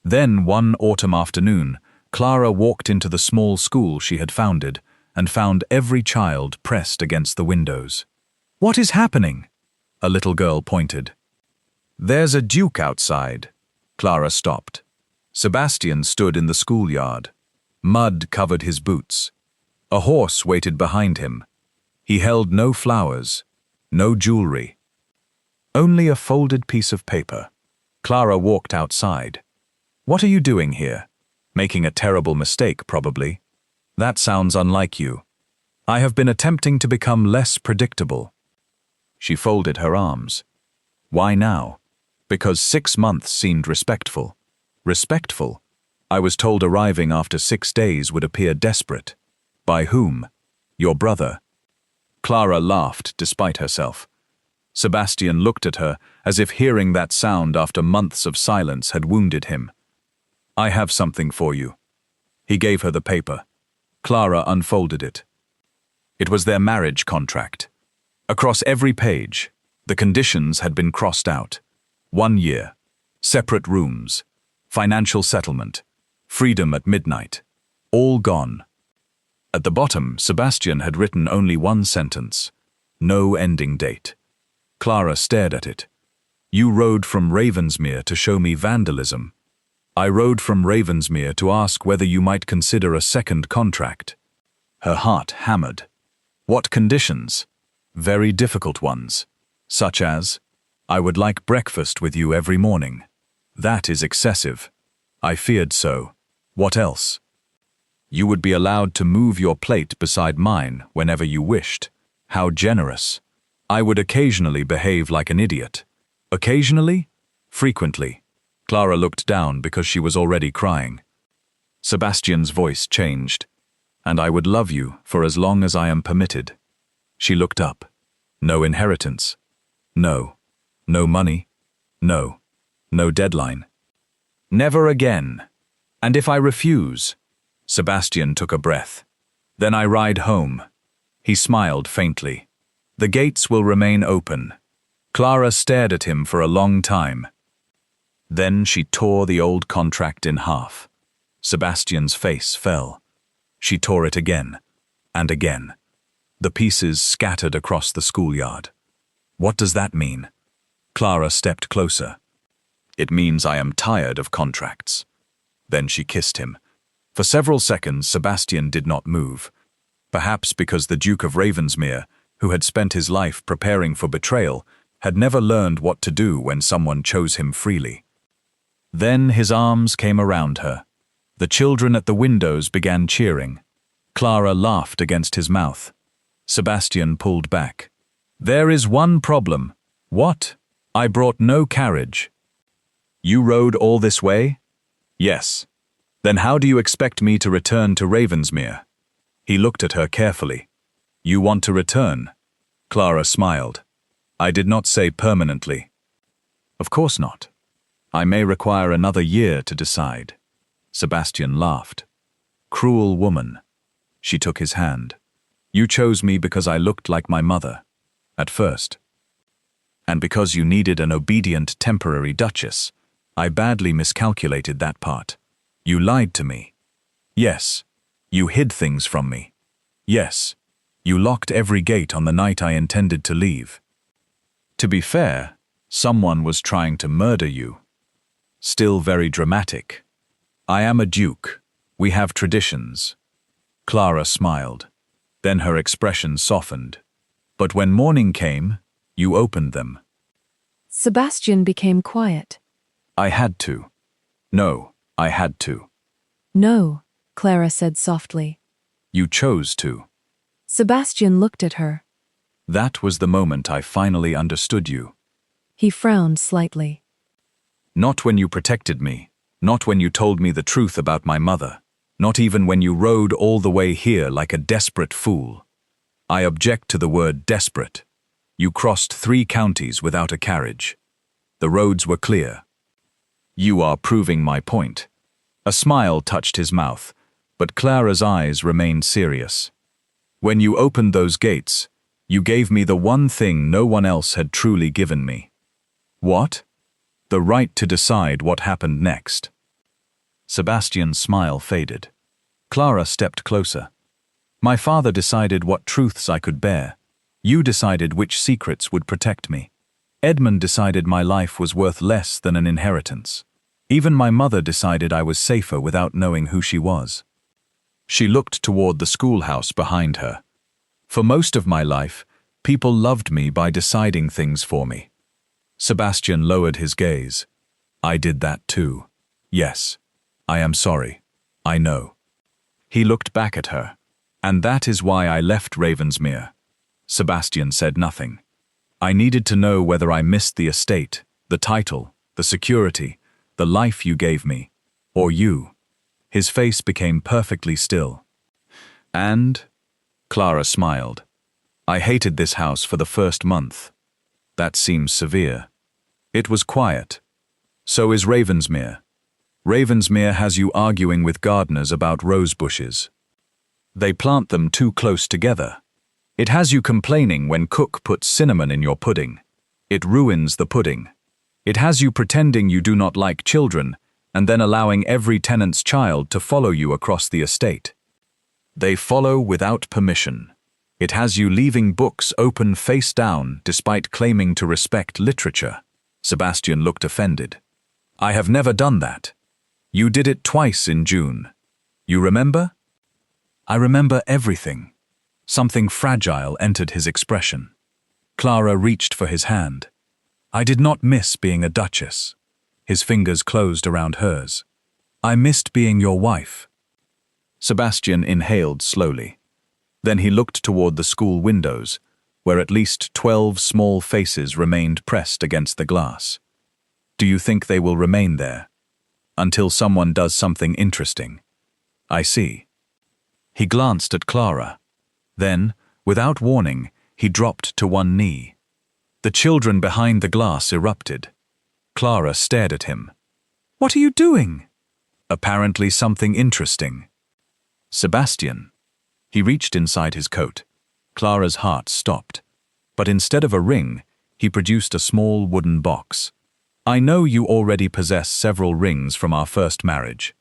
Speaker 1: Then, one autumn afternoon, Clara walked into the small school she had founded and found every child pressed against the windows. "What is happening?" a little girl pointed. "There's a duke outside." Clara stopped. Sebastian stood in the schoolyard. Mud covered his boots. A horse waited behind him. He held no flowers, no jewelry, only a folded piece of paper. Clara walked outside. "What are you doing here? Making a terrible mistake, probably. That sounds unlike you. I have been attempting to become less predictable." She folded her arms. "Why now?" "Because 6 months seemed respectful." "Respectful?" "I was told arriving after 6 days would appear desperate." "By whom?" "Your brother." Clara laughed despite herself. Sebastian looked at her as if hearing that sound after months of silence had wounded him. "I have something for you." He gave her the paper. Clara unfolded it. It was their marriage contract. Across every page, the conditions had been crossed out. 1 year, separate rooms, financial settlement, freedom at midnight, all gone. At the bottom, Sebastian had written only one sentence: no ending date. Clara stared at it. "You rode from Ravensmere to show me vandalism." "I rode from Ravensmere to ask whether you might consider a second contract." Her heart hammered. "What conditions?" "Very difficult ones. Such as, I would like breakfast with you every morning." "That is excessive." "I feared so." "What else?" "You would be allowed to move your plate beside mine whenever you wished." "How generous." "I would occasionally behave like an idiot." "Occasionally?" "Frequently." Clara looked down because she was already crying. Sebastian's voice changed. "And I would love you for as long as I am permitted." She looked up. "No inheritance?" "No." "No money?" "No." "No deadline?" "Never again." "And if I refuse?" Sebastian took a breath. "Then I ride home." He smiled faintly. "The gates will remain open." Clara stared at him for a long time. Then she tore the old contract in half. Sebastian's face fell. She tore it again, and again. The pieces scattered across the schoolyard. "What does that mean?" Clara stepped closer. "It means I am tired of contracts." Then she kissed him. For several seconds, Sebastian did not move. Perhaps because the Duke of Ravensmere, who had spent his life preparing for betrayal, had never learned what to do when someone chose him freely. Then his arms came around her. The children at the windows began cheering. Clara laughed against his mouth. Sebastian pulled back. "There is one problem." "What?" "I brought no carriage." "You rode all this way?" "Yes." "Then how do you expect me to return to Ravensmere?" He looked at her carefully. "You want to return?" Clara smiled. "I did not say permanently." "Of course not. I may require another year to decide." Sebastian laughed. "Cruel woman." She took his hand. "You chose me because I looked like my mother. At first. And because you needed an obedient temporary duchess. I badly miscalculated that part. You lied to me." "Yes." "You hid things from me." "Yes." "You locked every gate on the night I intended to leave." "To be fair, someone was trying to murder you." Still very dramatic. "I am a duke. We have traditions." Clara smiled. Then her expression softened. "But when morning came, you opened them."
Speaker 2: Sebastian became quiet.
Speaker 1: I had to. No, I had to.
Speaker 2: No, Clara said softly.
Speaker 1: You chose to.
Speaker 2: Sebastian looked at her.
Speaker 1: That was the moment I finally understood you.
Speaker 2: He frowned slightly.
Speaker 1: Not when you protected me, not when you told me the truth about my mother, not even when you rode all the way here like a desperate fool. I object to the word desperate. You crossed 3 counties without a carriage. The roads were clear. You are proving my point. A smile touched his mouth, but Clara's eyes remained serious. When you opened those gates, you gave me the one thing no one else had truly given me. What? The right to decide what happened next. Sebastian's smile faded. Clara stepped closer. My father decided what truths I could bear. You decided which secrets would protect me. Edmund decided my life was worth less than an inheritance. Even my mother decided I was safer without knowing who she was. She looked toward the schoolhouse behind her. For most of my life, people loved me by deciding things for me. Sebastian lowered his gaze. I did that too. Yes, I am sorry. I know. He looked back at her. And that is why I left Ravensmere. Sebastian said nothing. I needed to know whether I missed the estate, the title, the security, the life you gave me, or you. His face became perfectly still. And? Clara smiled. I hated this house for the first month. That seems severe. It was quiet. So is Ravensmere. Ravensmere has you arguing with gardeners about rose bushes. They plant them too close together. It has you complaining when cook puts cinnamon in your pudding. It ruins the pudding. It has you pretending you do not like children and then allowing every tenant's child to follow you across the estate. They follow without permission. It has you leaving books open face down despite claiming to respect literature. Sebastian looked offended. I have never done that. You did it twice in June. You remember? I remember everything. Something fragile entered his expression. Clara reached for his hand. I did not miss being a duchess. His fingers closed around hers. I missed being your wife. Sebastian inhaled slowly. Then he looked toward the school windows, where at least 12 small faces remained pressed against the glass. Do you think they will remain there? Until someone does something interesting. I see. He glanced at Clara. Then, without warning, he dropped to one knee. The children behind the glass erupted. Clara stared at him. What are you doing? Apparently something interesting. Sebastian. He reached inside his coat. Clara's heart stopped. But instead of a ring, he produced a small wooden box. I know you already possess several rings from our first marriage.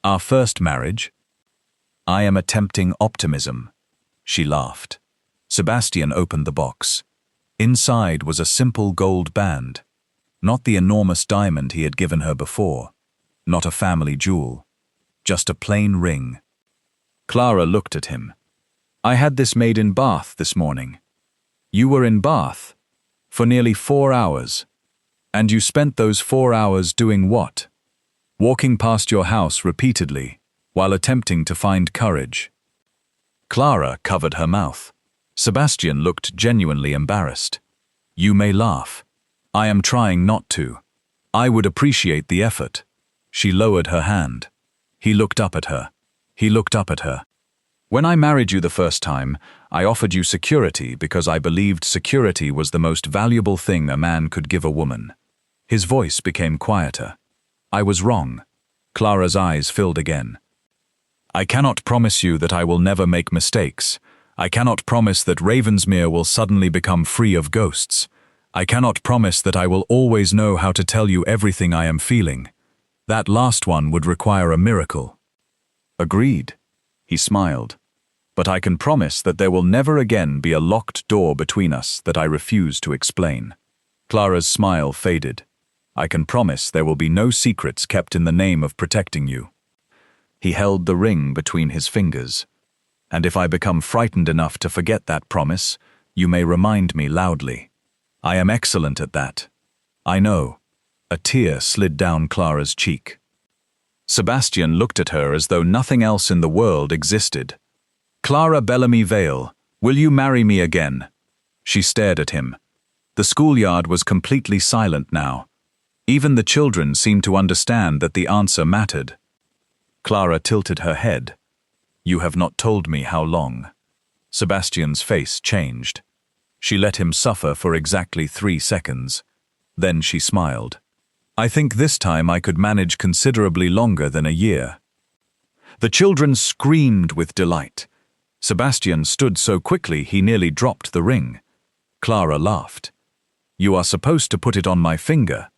Speaker 1: Our first marriage? I am attempting optimism. She laughed. Sebastian opened the box. Inside was a simple gold band. Not the enormous diamond he had given her before. Not a family jewel. Just a plain ring. Clara looked at him. I had this made in Bath this morning. You were in Bath? For nearly 4 hours. And you spent those 4 hours doing what? Walking past your house repeatedly, while attempting to find courage. Clara covered her mouth. Sebastian looked genuinely embarrassed. You may laugh. I am trying not to. I would appreciate the effort. She lowered her hand. He looked up at her. He looked up at her. When I married you the first time, I offered you security because I believed security was the most valuable thing a man could give a woman. His voice became quieter. I was wrong. Clara's eyes filled again. I cannot promise you that I will never make mistakes. I cannot promise that Ravensmere will suddenly become free of ghosts. I cannot promise that I will always know how to tell you everything I am feeling. That last one would require a miracle. Agreed. He smiled. But I can promise that there will never again be a locked door between us that I refuse to explain. Clara's smile faded. I can promise there will be no secrets kept in the name of protecting you. He held the ring between his fingers. And if I become frightened enough to forget that promise, you may remind me loudly. I am excellent at that. I know. A tear slid down Clara's cheek. Sebastian looked at her as though nothing else in the world existed. Clara Bellamy Vale, will you marry me again? She stared at him. The schoolyard was completely silent now. Even the children seemed to understand that the answer mattered. Clara tilted her head. You have not told me how long. Sebastian's face changed. She let him suffer for exactly 3 seconds. Then she smiled. I think this time I could manage considerably longer than a year. The children screamed with delight. Sebastian stood so quickly he nearly dropped the ring. Clara laughed. You are supposed to put it on my finger.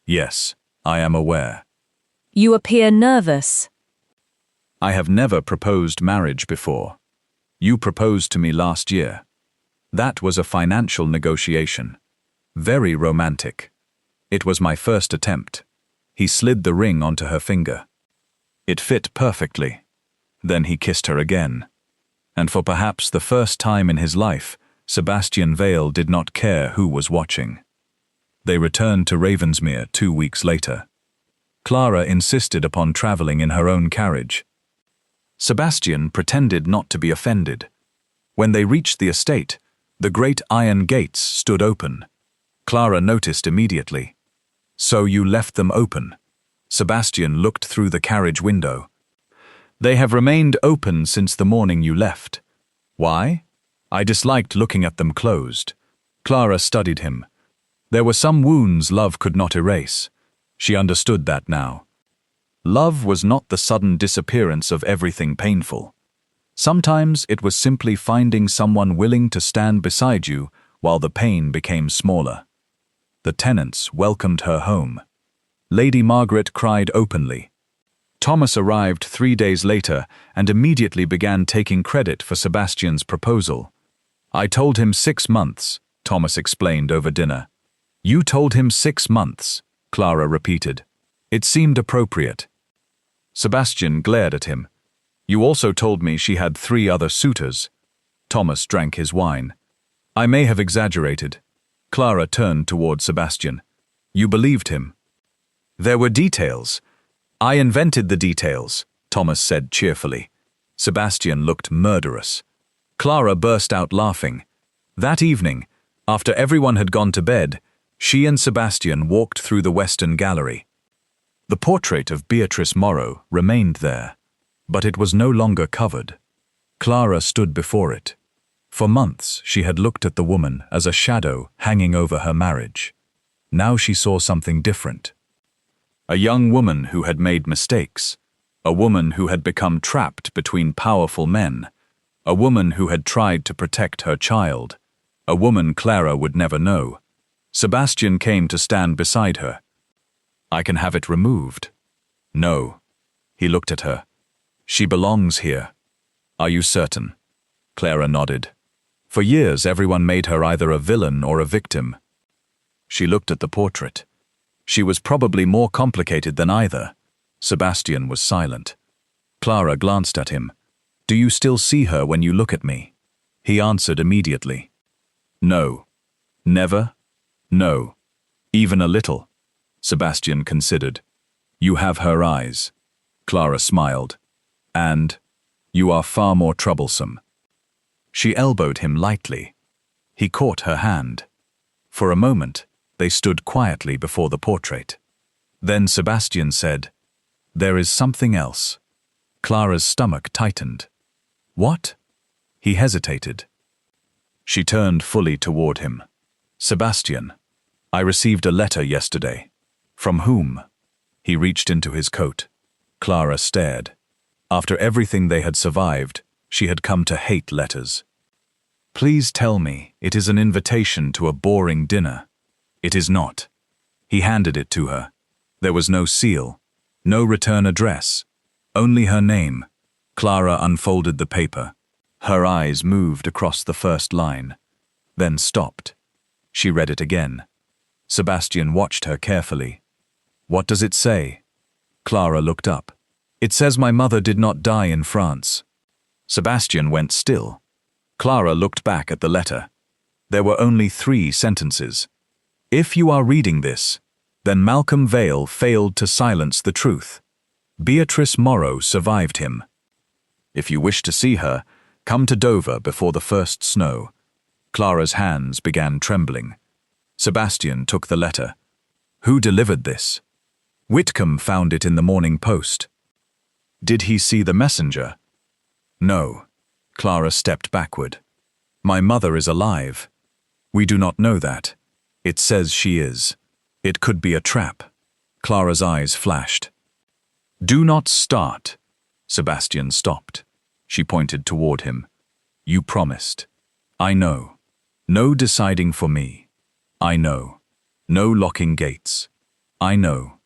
Speaker 1: Yes, I am aware.
Speaker 3: You appear nervous.
Speaker 1: I have never proposed marriage before. You proposed to me last year. That was a financial negotiation. Very romantic. It was my first attempt. He slid the ring onto her finger. It fit perfectly. Then he kissed her again. And for perhaps the first time in his life, Sebastian Vale did not care who was watching. They returned to Ravensmere 2 weeks later. Clara insisted upon traveling in her own carriage. Sebastian pretended not to be offended. When they reached the estate, the great iron gates stood open. Clara noticed immediately. So you left them open? Sebastian looked through the carriage window. They have remained open since the morning you left. Why? I disliked looking at them closed. Clara studied him. There were some wounds love could not erase. She understood that now. Love was not the sudden disappearance of everything painful. Sometimes it was simply finding someone willing to stand beside you while the pain became smaller. The tenants welcomed her home. Lady Margaret cried openly. Thomas arrived 3 days later and immediately began taking credit for Sebastian's proposal. I told him 6 months, Thomas explained over dinner. You told him 6 months, Clara repeated. It seemed appropriate. Sebastian glared at him. You also told me she had 3 other suitors. Thomas drank his wine. I may have exaggerated. Clara turned toward Sebastian. You believed him. There were details. I invented the details, Thomas said cheerfully. Sebastian looked murderous. Clara burst out laughing. That evening, after everyone had gone to bed, she and Sebastian walked through the Western Gallery. The portrait of Beatrice Morrow remained there, but it was no longer covered. Clara stood before it. For months she had looked at the woman as a shadow hanging over her marriage. Now she saw something different. A young woman who had made mistakes. A woman who had become trapped between powerful men. A woman who had tried to protect her child. A woman Clara would never know. Sebastian came to stand beside her. I can have it removed. No. He looked at her. She belongs here. Are you certain? Clara nodded. For years everyone made her either a villain or a victim. She looked at the portrait. She was probably more complicated than either. Sebastian was silent. Clara glanced at him. Do you still see her when you look at me? He answered immediately. No. Never? No. Even a little. Sebastian considered. You have her eyes. Clara smiled. And you are far more troublesome. She elbowed him lightly. He caught her hand. For a moment, they stood quietly before the portrait. Then Sebastian said, There is something else. Clara's stomach tightened. What? He hesitated. She turned fully toward him. Sebastian, I received a letter yesterday. From whom? He reached into his coat. Clara stared. After everything they had survived, she had come to hate letters. Please tell me it is an invitation to a boring dinner. It is not. He handed it to her. There was no seal, no return address, only her name. Clara unfolded the paper. Her eyes moved across the first line, then stopped. She read it again. Sebastian watched her carefully. What does it say? Clara looked up. It says my mother did not die in France. Sebastian went still. Clara looked back at the letter. There were only 3 sentences. If you are reading this, then Malcolm Vale failed to silence the truth. Beatrice Morrow survived him. If you wish to see her, come to Dover before the first snow. Clara's hands began trembling. Sebastian took the letter. Who delivered this? Whitcomb found it in the Morning Post. Did he see the messenger? No. Clara stepped backward. My mother is alive. We do not know that. It says she is. It could be a trap. Clara's eyes flashed. Do not start. Sebastian stopped. She pointed toward him. You promised. I know. No deciding for me. I know. No locking gates. I know.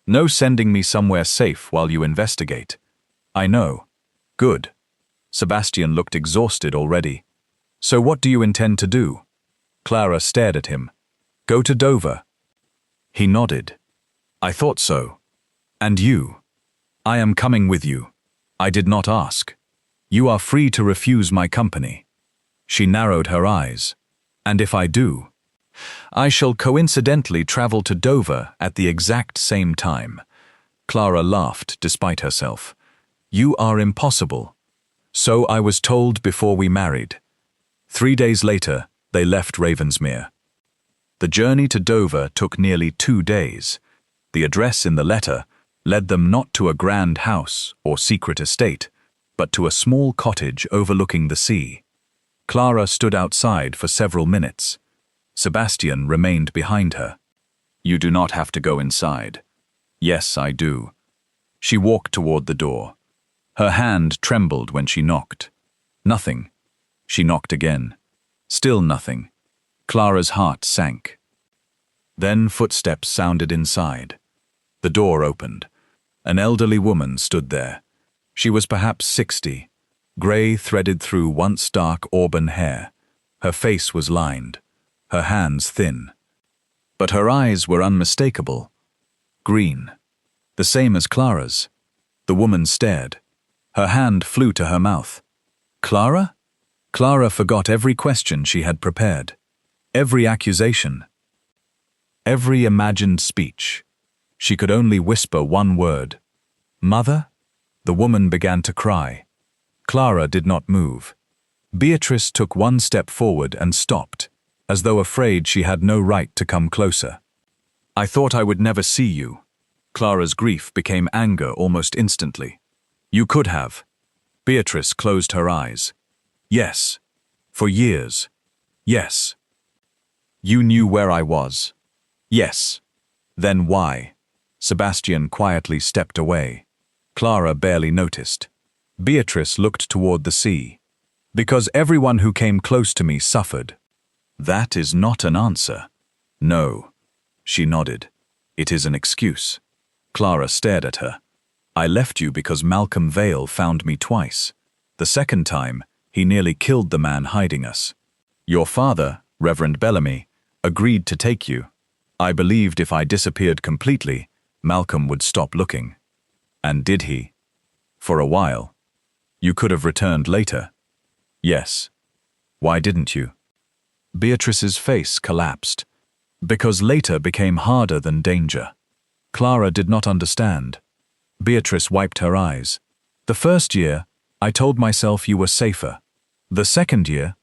Speaker 1: No sending me somewhere safe while you investigate. I know. Good. Sebastian looked exhausted already. So what do you intend to do? Clara stared at him. Go to Dover. He nodded. I thought so. And you? I am coming with you. I did not ask. You are free to refuse my company. She narrowed her eyes. And if I do? I shall coincidentally travel to Dover at the exact same time. Clara laughed despite herself. You are impossible. So I was told before we married. 3 days later, they left Ravensmere. The journey to Dover took nearly 2 days. The address in the letter led them not to a grand house or secret estate, but to a small cottage overlooking the sea. Clara stood outside for several minutes. Sebastian remained behind her. You do not have to go inside. Yes, I do. She walked toward the door. Her hand trembled when she knocked. Nothing. She knocked again. Still nothing. Clara's heart sank. Then footsteps sounded inside. The door opened. An elderly woman stood there. She was perhaps 60, grey threaded through once dark auburn hair. Her face was lined, her hands thin. But her eyes were unmistakable. Green. The same as Clara's. The woman stared. Her hand flew to her mouth. Clara? Clara forgot every question she had prepared. Every accusation. Every imagined speech. She could only whisper one word. Mother? The woman began to cry. Clara did not move. Beatrice took one step forward and stopped, as though afraid she had no right to come closer. I thought I would never see you. Clara's grief became anger almost instantly. You could have. Beatrice closed her eyes. Yes. For years. Yes. You knew where I was. Yes. Then why? Sebastian quietly stepped away. Clara barely noticed. Beatrice looked toward the sea. Because everyone who came close to me suffered. That is not an answer. No. She nodded. It is an excuse. Clara stared at her. I left you because Malcolm Vale found me twice. The second time, he nearly killed the man hiding us. Your father, Reverend Bellamy, agreed to take you. I believed if I disappeared completely, Malcolm would stop looking. And did he? For a while. You could have returned later. Yes. Why didn't you? Beatrice's face collapsed. Because later became harder than danger. Clara did not understand. Beatrice wiped her eyes. The first year, I told myself you were safer. The second year,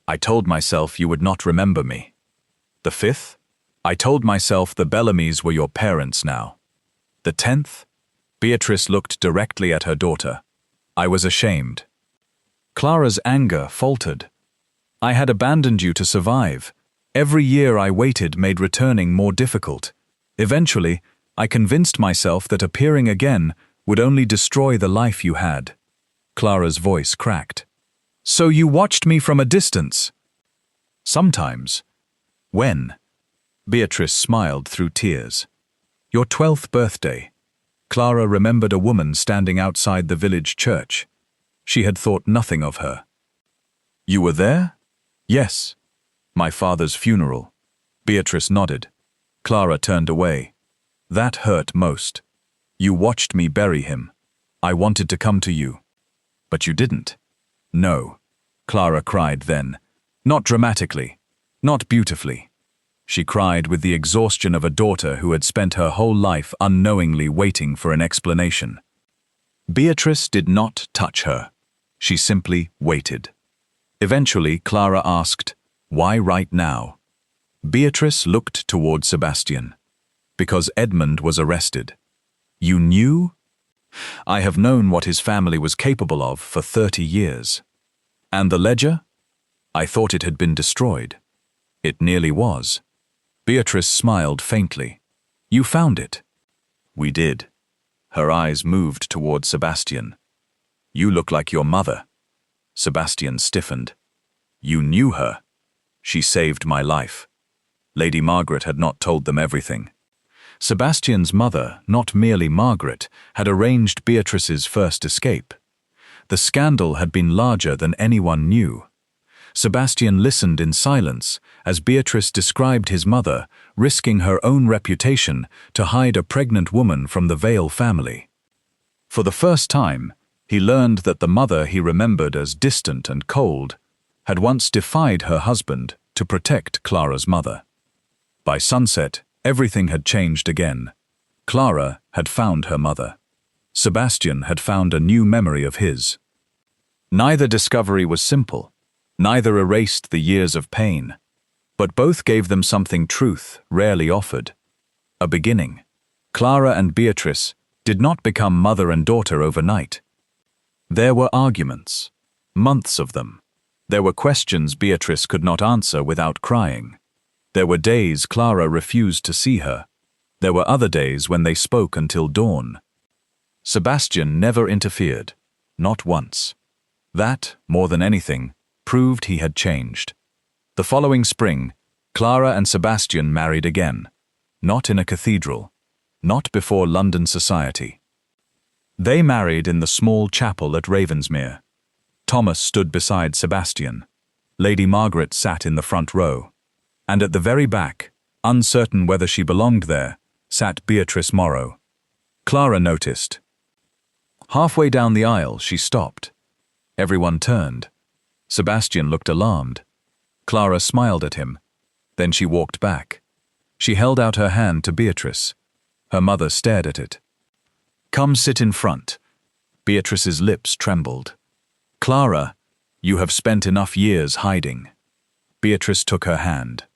Speaker 1: I told myself you would not remember me. The fifth, I told myself the Bellamys were your parents now. The 10th, Beatrice looked directly at her daughter. I was ashamed. Clara's anger faltered. I had abandoned you to survive. Every year I waited made returning more difficult. Eventually, I convinced myself that appearing again would only destroy the life you had. Clara's voice cracked. So you watched me from a distance? Sometimes. When? Beatrice smiled through tears. Your 12th birthday. Clara remembered a woman standing outside the village church. She had thought nothing of her. You were there? Yes. My father's funeral. Beatrice nodded. Clara turned away. That hurt most. You watched me bury him. I wanted to come to you. But you didn't. No. Clara cried then. Not dramatically. Not beautifully. she cried with the exhaustion of a daughter who had spent her whole life unknowingly waiting for an explanation. Beatrice did not touch her. She simply waited. Eventually, Clara asked, "Why right now?" Beatrice looked toward Sebastian. "Because Edmund was arrested." "You knew?" "I have known what his family was capable of for 30 years. "And the ledger?" "I thought it had been destroyed." "It nearly was." Beatrice smiled faintly. "You found it?" "We did." Her eyes moved toward Sebastian. "You look like your mother." Sebastian stiffened. "You knew her." "She saved my life." Lady Margaret had not told them everything. Sebastian's mother, not merely Margaret, had arranged Beatrice's first escape. The scandal had been larger than anyone knew. Sebastian listened in silence as Beatrice described his mother, risking her own reputation to hide a pregnant woman from the Vale family. For the first time, he learned that the mother he remembered as distant and cold had once defied her husband to protect Clara's mother. By sunset, everything had changed again. Clara had found her mother. Sebastian had found a new memory of his. Neither discovery was simple. Neither erased the years of pain. But both gave them something truth rarely offered. A beginning. Clara and Beatrice did not become mother and daughter overnight. There were arguments. Months of them. There were questions Beatrice could not answer without crying. There were days Clara refused to see her. There were other days when they spoke until dawn. Sebastian never interfered. Not once. That, more than anything, proved he had changed. The following spring, Clara and Sebastian married again. Not in a cathedral. Not before London society. They married in the small chapel at Ravensmere. Thomas stood beside Sebastian. Lady Margaret sat in the front row. And at the very back, uncertain whether she belonged there, sat Beatrice Morrow. Clara noticed. Halfway down the aisle, she stopped. Everyone turned. Sebastian looked alarmed. Clara smiled at him. Then she walked back. She held out her hand to Beatrice. Her mother stared at it. "Come sit in front." Beatrice's lips trembled. "Clara, you have spent enough years hiding." Beatrice took her hand.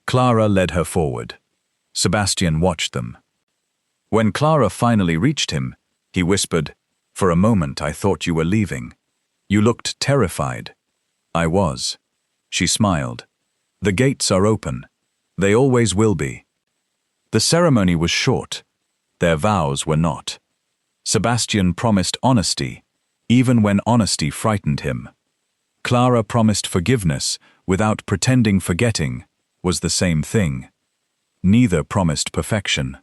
Speaker 1: Clara led her forward. Sebastian watched them. When Clara finally reached him, he whispered, "For a moment I thought you were leaving. You looked terrified." "I was." She smiled. "The gates are open. They always will be." The ceremony was short. Their vows were not. Sebastian promised honesty, even when honesty frightened him. Clara promised forgiveness without pretending forgetting was the same thing. Neither promised perfection.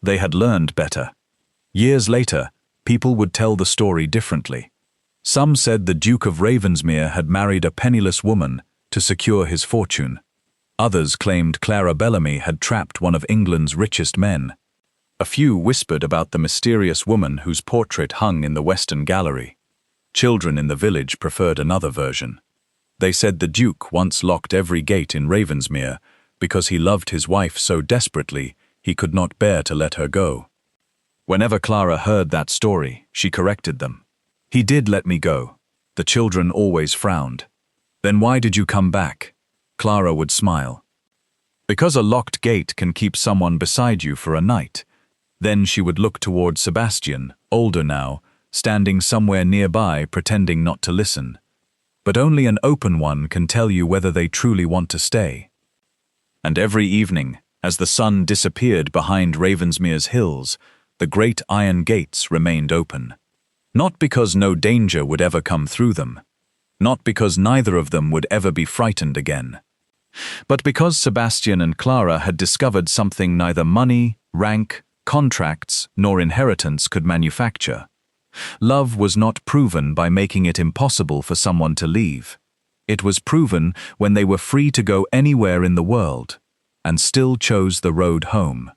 Speaker 1: They had learned better. Years later, people would tell the story differently. Some said the Duke of Ravensmere had married a penniless woman to secure his fortune. Others claimed Clara Bellamy had trapped one of England's richest men. A few whispered about the mysterious woman whose portrait hung in the Western Gallery. Children in the village preferred another version. They said the Duke once locked every gate in Ravensmere because he loved his wife so desperately he could not bear to let her go. Whenever Clara heard that story, she corrected them. "He did let me go." The children always frowned. "Then why did you come back?" Clara would smile. "Because a locked gate can keep someone beside you for a night." Then she would look toward Sebastian, older now, standing somewhere nearby pretending not to listen. But only an open one can tell you whether they truly want to stay. And every evening, as the sun disappeared behind Ravensmere's hills, the great iron gates remained open. Not because no danger would ever come through them. Not because neither of them would ever be frightened again. But because Sebastian and Clara had discovered something neither money, rank, contracts, nor inheritance could manufacture. Love was not proven by making it impossible for someone to leave. It was proven when they were free to go anywhere in the world, and still chose the road home.